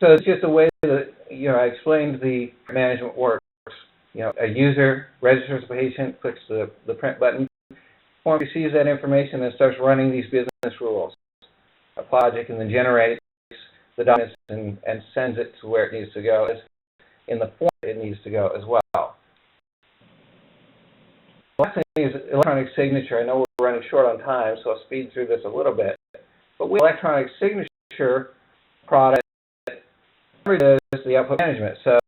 So it's just a way that, I explained the management works. A user registers a patient, clicks the print button, form receives that information and starts running these business rules. A logic, and then generates the documents and sends it to where it needs to go, in the form it needs to go as well. The last thing is electronic signature. I know we're running short on time, so I'll speed through this a little bit. But with electronic signature product, does the output management. So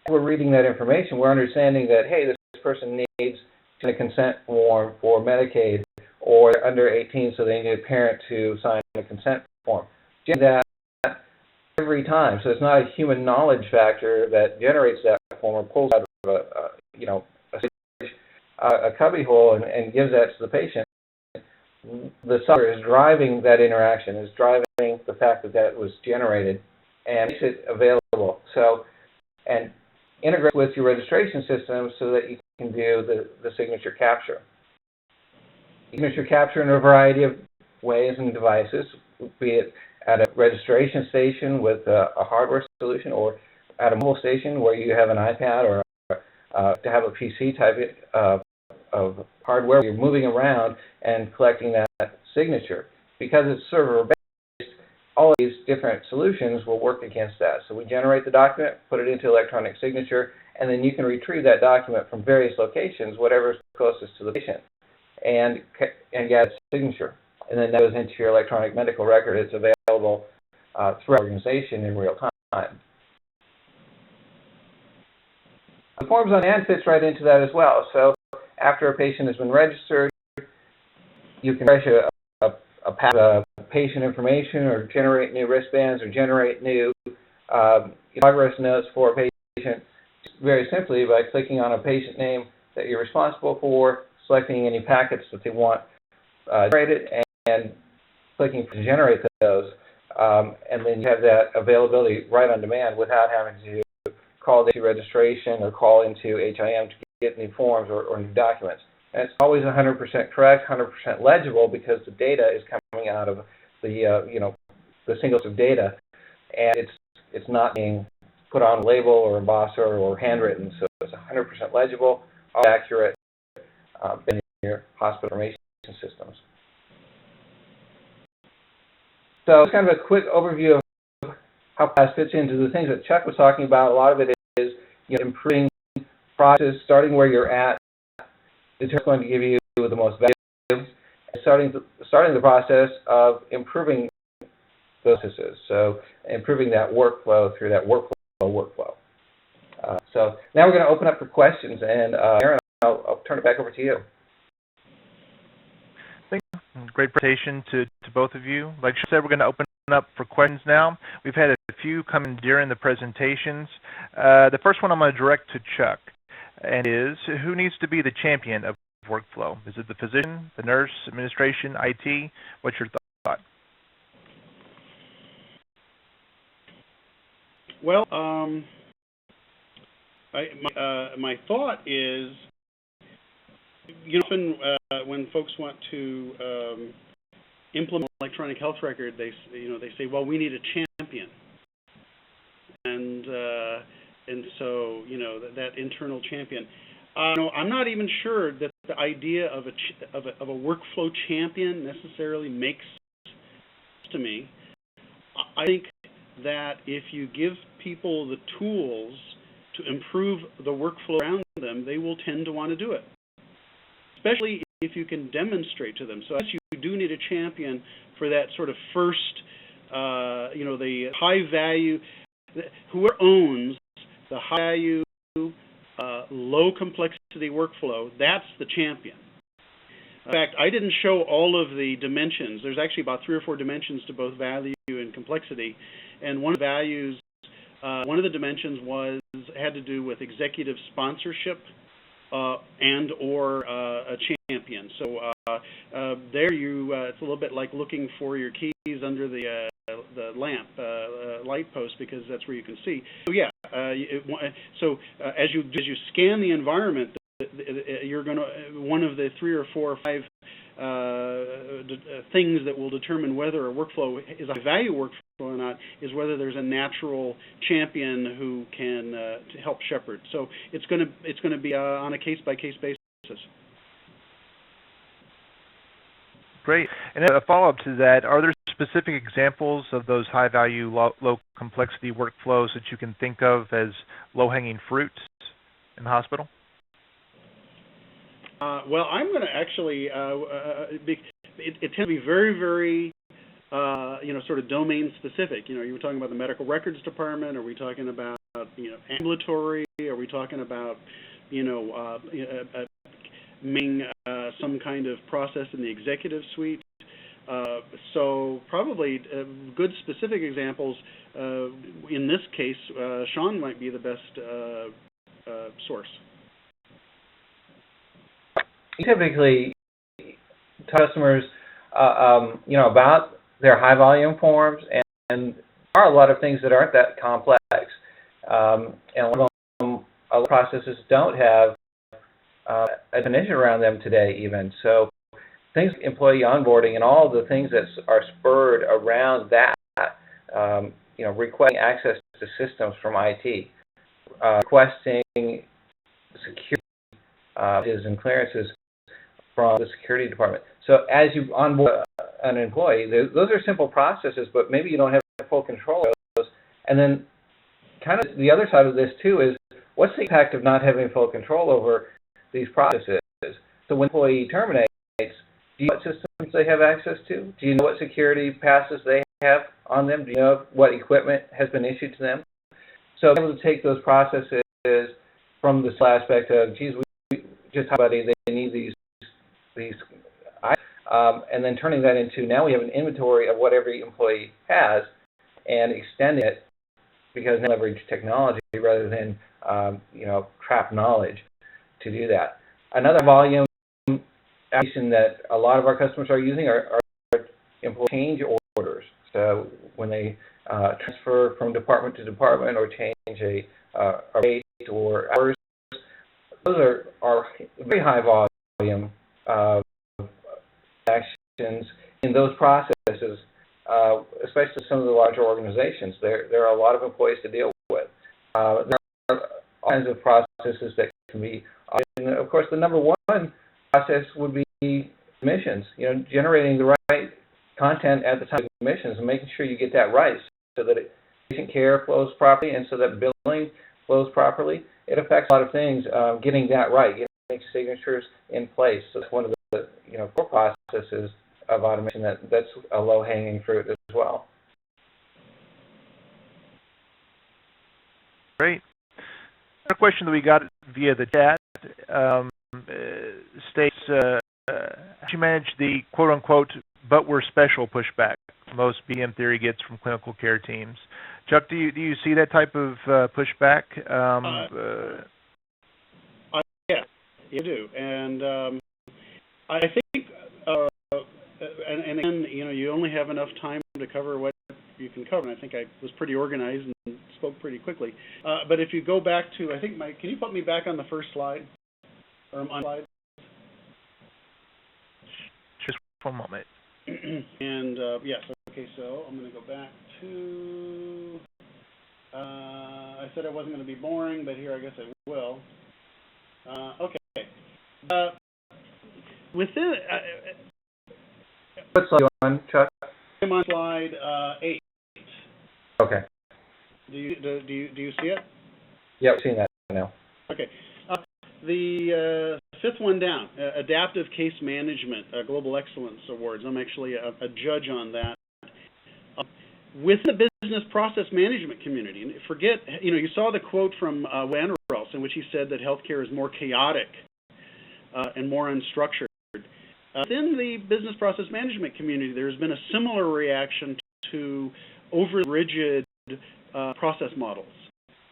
we're reading that information, we're understanding that, hey, this person needs a consent form for Medicaid, or they're under 18, so they need a parent to sign a consent form. Do that every time, so it's not a human knowledge factor that generates that form or pulls out of a cubbyhole and gives that to the patient. The software is driving that interaction, is driving the fact that that was generated, and makes it available. So, and integrate with your registration system so that you can do the signature capture. Signature capture in a variety of ways and devices, be it at a registration station with a hardware solution, or at a mobile station where you have an iPad, or to have a PC type of hardware where you're moving around and collecting that signature. Because it's server-based, all of these different solutions will work against that. So we generate the document, put it into electronic signature, and then you can retrieve that document from various locations, whatever's closest to the patient, and get a signature. And then that goes into your electronic medical record. It's available through our organization in real time. The Forms on Hand fits right into that as well. So after a patient has been registered, you can refresh a pack of patient information, or generate new wristbands, or generate new progress notes for a patient, very simply by clicking on a patient name that you're responsible for, selecting any packets that they want generated, and clicking to generate those. And then you have that availability right on demand without having to call into registration or call into HIM to get new forms or new documents. And it's always 100% correct, 100% legible, because the data is coming out of the the singles of data, and it's not being put on a label or embossed or handwritten. So it's 100% legible, all accurate in your hospital information systems. So it's kind of a quick overview of how PAS fits into the things that Chuck was talking about. A lot of it is improving process, starting where you're at. It's going to give you the most value, and starting the process of improving those processes. So improving that workflow through that workflow. So now we're going to open up for questions, and Aaron, I'll turn it back over to you. Thank you. Great presentation to both of you. Like I said, we're going to open up for questions now. We've had a few come in during the presentations. The first one I'm going to direct to Chuck, and is, who needs to be the champion of workflow? Is it the physician, the nurse, administration, IT? What's your thought? Well, my thought is, often when folks want to implement electronic health record, they say, well, we need a champion, and so that internal champion. I'm not even sure that the idea of a workflow champion necessarily makes sense to me. I think that if you give people the tools to improve the workflow around them, they will tend to want to do it, especially if you can demonstrate to them. So yes, you do need a champion for that sort of first, the high value, whoever owns the high value, low complexity workflow, that's the champion. In fact, I didn't show all of the dimensions. There's actually about 3 or 4 dimensions to both value and complexity. And one of the values, one of the dimensions had to do with executive sponsorship and or a champion. So there it's a little bit like looking for your keys under the lamp, light post, because that's where you can see. So yeah, as you scan the environment, you're going to, one of the 3 or 4 or 5 things that will determine whether a workflow is a value workflow or not is whether there's a natural champion who can help shepherd. So it's going to be on a case-by-case basis. Great. And a follow-up to that, are there specific examples of those high-value, low-complexity workflows that you can think of as low-hanging fruit in the hospital? Well, I'm going to actually, it tends to be very, very, sort of domain specific. You were talking about the medical records department. Are we talking about, ambulatory? Are we talking about, making some kind of process in the executive suite? So probably good specific examples. In this case, Sean might be the best source. Typically, customers, about their high volume forms, and there are a lot of things that aren't that complex, and a lot of processes don't have a definition around them today even. So things like employee onboarding and all the things that are spurred around that, requesting access to systems from IT, requesting security and clearances from the security department. So as you onboard an employee, those are simple processes, but maybe you don't have full control of those. And then kind of the other side of this too is, what's the impact of not having full control over these processes? So when an employee terminates, do you know what systems they have access to? Do you know what security passes they have on them? Do you know what equipment has been issued to them? So being able to take those processes from this aspect of, geez, we just have somebody, they need these items, and then turning that into, now we have an inventory of what every employee has, and extending it, because they leverage technology rather than trap knowledge to do that. Another volume application that a lot of our customers are using are employee change orders. So when they transfer from department to department or change a rate or hours, those are very high volume actions in those processes, especially some of the larger organizations. There are a lot of employees to deal with. There are all kinds of processes that can be, and of course, the number one process would be admissions. Generating the right content at the time of admissions and making sure you get that right, so that patient care flows properly and so that billing flows properly. It affects a lot of things. Getting that right, getting signatures in place. So that's one of the core processes of automation that's a low-hanging fruit as well. Great. Another question that we got via the chat states, how do you manage the quote-unquote "but we're special" pushback most BPM theory gets from clinical care teams? Chuck, do you see that type of pushback? Yeah, you do, and I think, and again, you only have enough time to cover what you can cover. And I think I was pretty organized and spoke pretty quickly. But if you go back to, I think, can you put me back on the first slide, or on slide? Just one moment. And yes, okay. So I'm going to go back to. I said I wasn't going to be boring, but here I guess I will. Okay. Within. What slide are you on, Chuck? I'm on slide 8. Okay. Do you see it? Yeah, we've seen that now. Okay. The fifth one down, Adaptive Case Management Global Excellence Awards. I'm actually a judge on that. Within the business process management community, and forget, you saw the quote from Vanderbilt in which he said that healthcare is more chaotic and more unstructured. Within the business process management community, there's been a similar reaction to over rigid process models,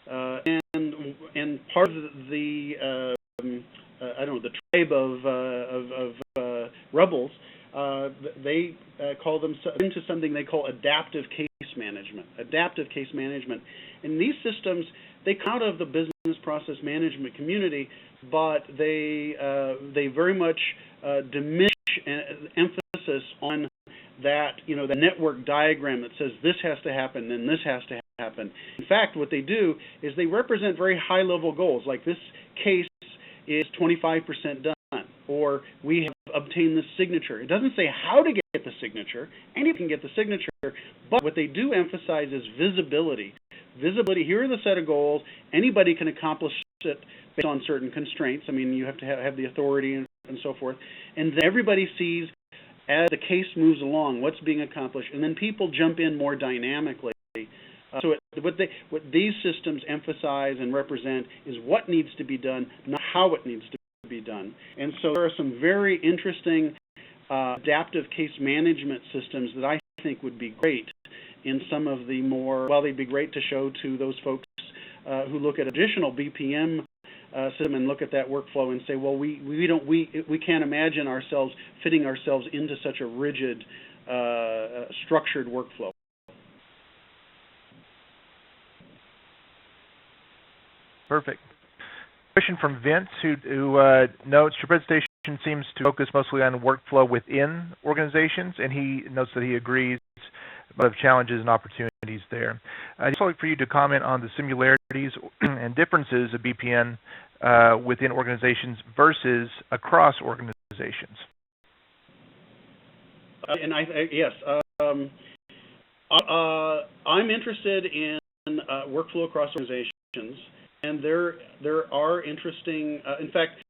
and part of the the tribe of rebels, they call them into something they call adaptive case management. Adaptive case management, and these systems, they come out of the business process management community, but they very much diminish emphasis on that, the network diagram that says this has to happen, then this has to happen. In fact, what they do is they represent very high-level goals, like this case is 25% done, or we have obtained the signature. It doesn't say how to get the signature. Anyone can get the signature, but what they do emphasize is visibility. Visibility, here are the set of goals. Anybody can accomplish it based on certain constraints. I mean, you have to have the authority and so forth. And then everybody sees, as the case moves along, what's being accomplished, and then people jump in more dynamically. What these systems emphasize and represent is what needs to be done, not how it needs to be done. And so there are some very interesting adaptive case management systems that I think would be great in some of the more, well, they'd be great to show to those folks who look at additional BPM system and look at that workflow and say, well, we can't imagine ourselves fitting ourselves into such a rigid, structured workflow. Perfect. Question from Vince, who notes your presentation seems to focus mostly on workflow within organizations, and he notes that he agrees about challenges and opportunities there. I'd just like for you to comment on the similarities and differences of BPM within organizations versus across organizations. Yes, I'm interested in workflow across organizations, and there are interesting, in fact,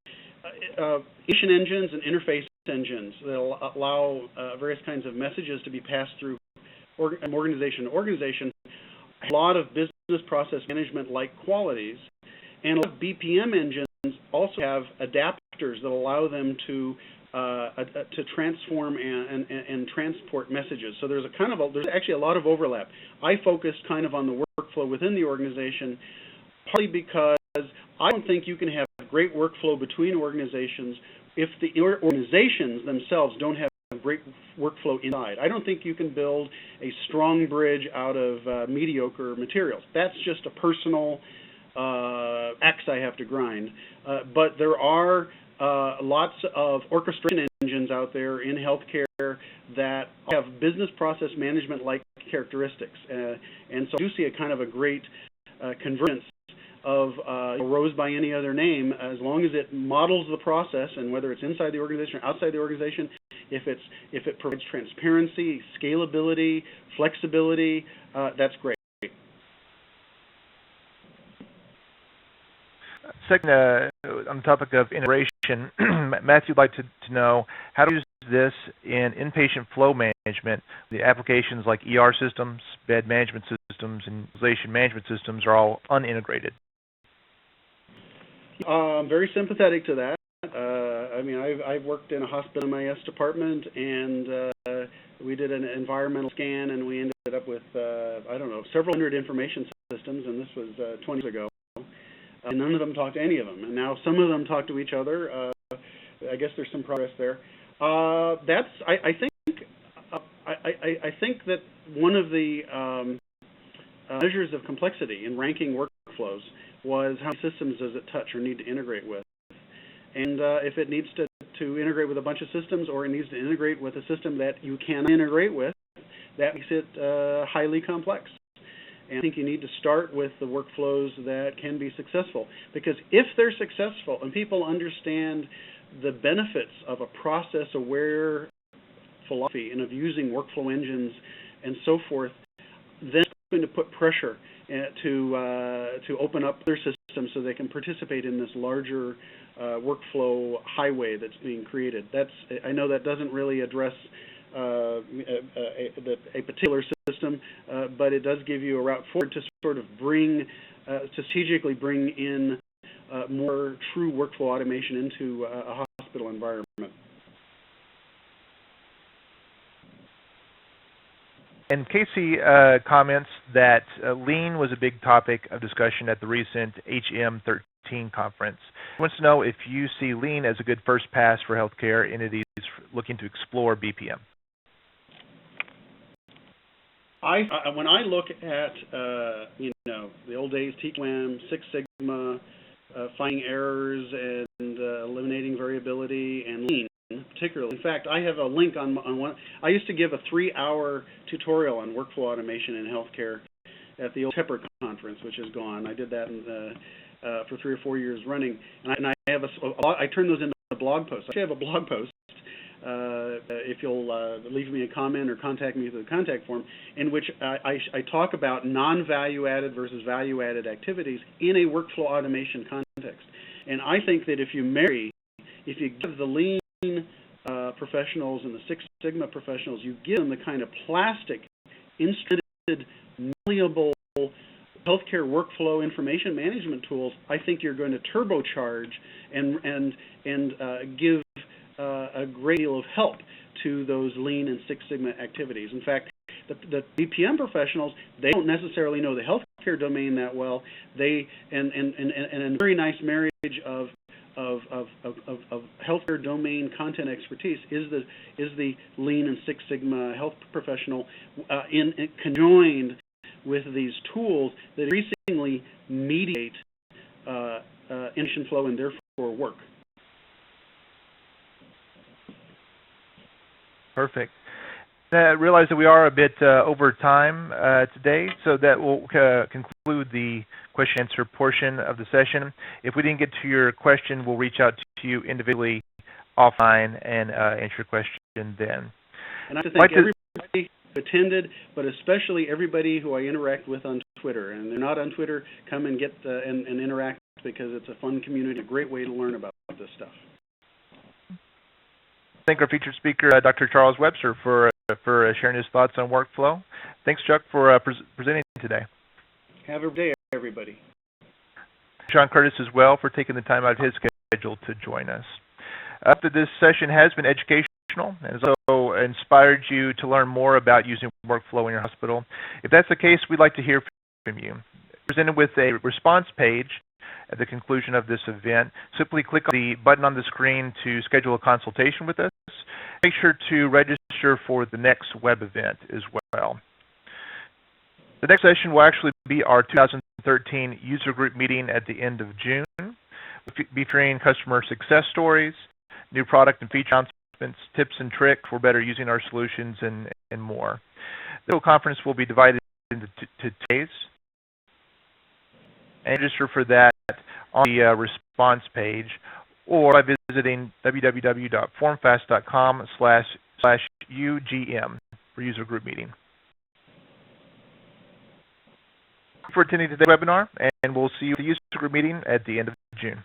issue engines and interface engines that allow various kinds of messages to be passed through organization to organization. A lot of business process management-like qualities, and a lot of BPM engines also have adapters that allow them to transform and transport messages. So there's actually a lot of overlap. I focused kind of on the workflow within the organization, partly because I don't think you can have great workflow between organizations if the organizations themselves don't have great workflow inside. I don't think you can build a strong bridge out of mediocre materials. That's just a personal axe I have to grind. But there are lots of orchestration engines out there in healthcare that have business process management-like characteristics. And so I do see a kind of a great convergence of rose by any other name, as long as it models the process, and whether it's inside the organization or outside the organization, if it provides transparency, scalability, flexibility, that's great. Second, on the topic of integration, Matthew would like to know how to use this in inpatient flow management. The applications like ER systems, bed management systems, and utilization management systems are all unintegrated. I'm very sympathetic to that. I mean, I've worked in a hospital MIS department, and we did an environmental scan, and we ended up with, I don't know, several hundred information systems, and this was 20 years ago. And none of them talk to any of them, and now some of them talk to each other. I guess there's some progress there. I think that one of the measures of complexity in ranking workflows was how many systems does it touch or need to integrate with. And if it needs to integrate with a bunch of systems, or it needs to integrate with a system that you cannot integrate with, that makes it highly complex. And I think you need to start with the workflows that can be successful. Because if they're successful and people understand the benefits of a process-aware philosophy and of using workflow engines and so forth, then it's going to put pressure to open up their systems so they can participate in this larger workflow highway that's being created. I know that doesn't really address a particular system, but it does give you a route forward to sort of strategically bring in more true workflow automation into a hospital environment. And Casey comments that lean was a big topic of discussion at the recent HM13 conference. He wants to know if you see lean as a good first pass for healthcare entities looking to explore BPM. When I look at the old days, TQM, Six Sigma, finding errors and eliminating variability, and lean particularly. In fact, I have a link on one. I used to give a 3-hour tutorial on workflow automation in healthcare at the old Tepper conference, which is gone. I did that for 3 or 4 years running, and I have I turn those into blog posts. I actually have a blog post. If you'll leave me a comment or contact me through the contact form, in which I talk about non-value-added versus value-added activities in a workflow automation context. And I think that if you give the lean professionals and the Six Sigma professionals, you give them the kind of plastic, instrumented, malleable healthcare workflow information management tools, I think you're going to turbocharge and give a great deal of help to those Lean and Six Sigma activities. In fact, the BPM professionals, they don't necessarily know the healthcare domain that well. And a very nice marriage of healthcare domain content expertise is the Lean and Six Sigma health professional conjoined with these tools that increasingly mediate information flow and therefore work. Perfect. I realize that we are a bit over time today, so that will conclude the question-answer portion of the session. If we didn't get to your question, we'll reach out to you individually offline and answer your question then. And I have to thank everybody who attended, but especially everybody who I interact with on Twitter. And they're not on Twitter, come and get and interact, because it's a fun community, a great way to learn about this stuff. Thank our featured speaker, Dr. Charles Webster, for sharing his thoughts on workflow. Thanks, Chuck, for presenting today. Have a good day, everybody. Sean Curtis as well for taking the time out of his schedule to join us. After this session has been educational and has also inspired you to learn more about using workflow in your hospital. If that's the case, we'd like to hear from you. Presented with a response page at the conclusion of this event, simply click on the button on the screen to schedule a consultation with us. Make sure to register for the next web event as well. The next session will actually be our 2013 user group meeting at the end of June, featuring customer success stories, new product and feature announcements, tips and tricks for better using our solutions, and more. The whole conference will be divided into two days. And register for that on the response page or by visiting www.formfast.com/UGM for user group meeting. Thank you for attending today's webinar, and we'll see you at the user group meeting at the end of June.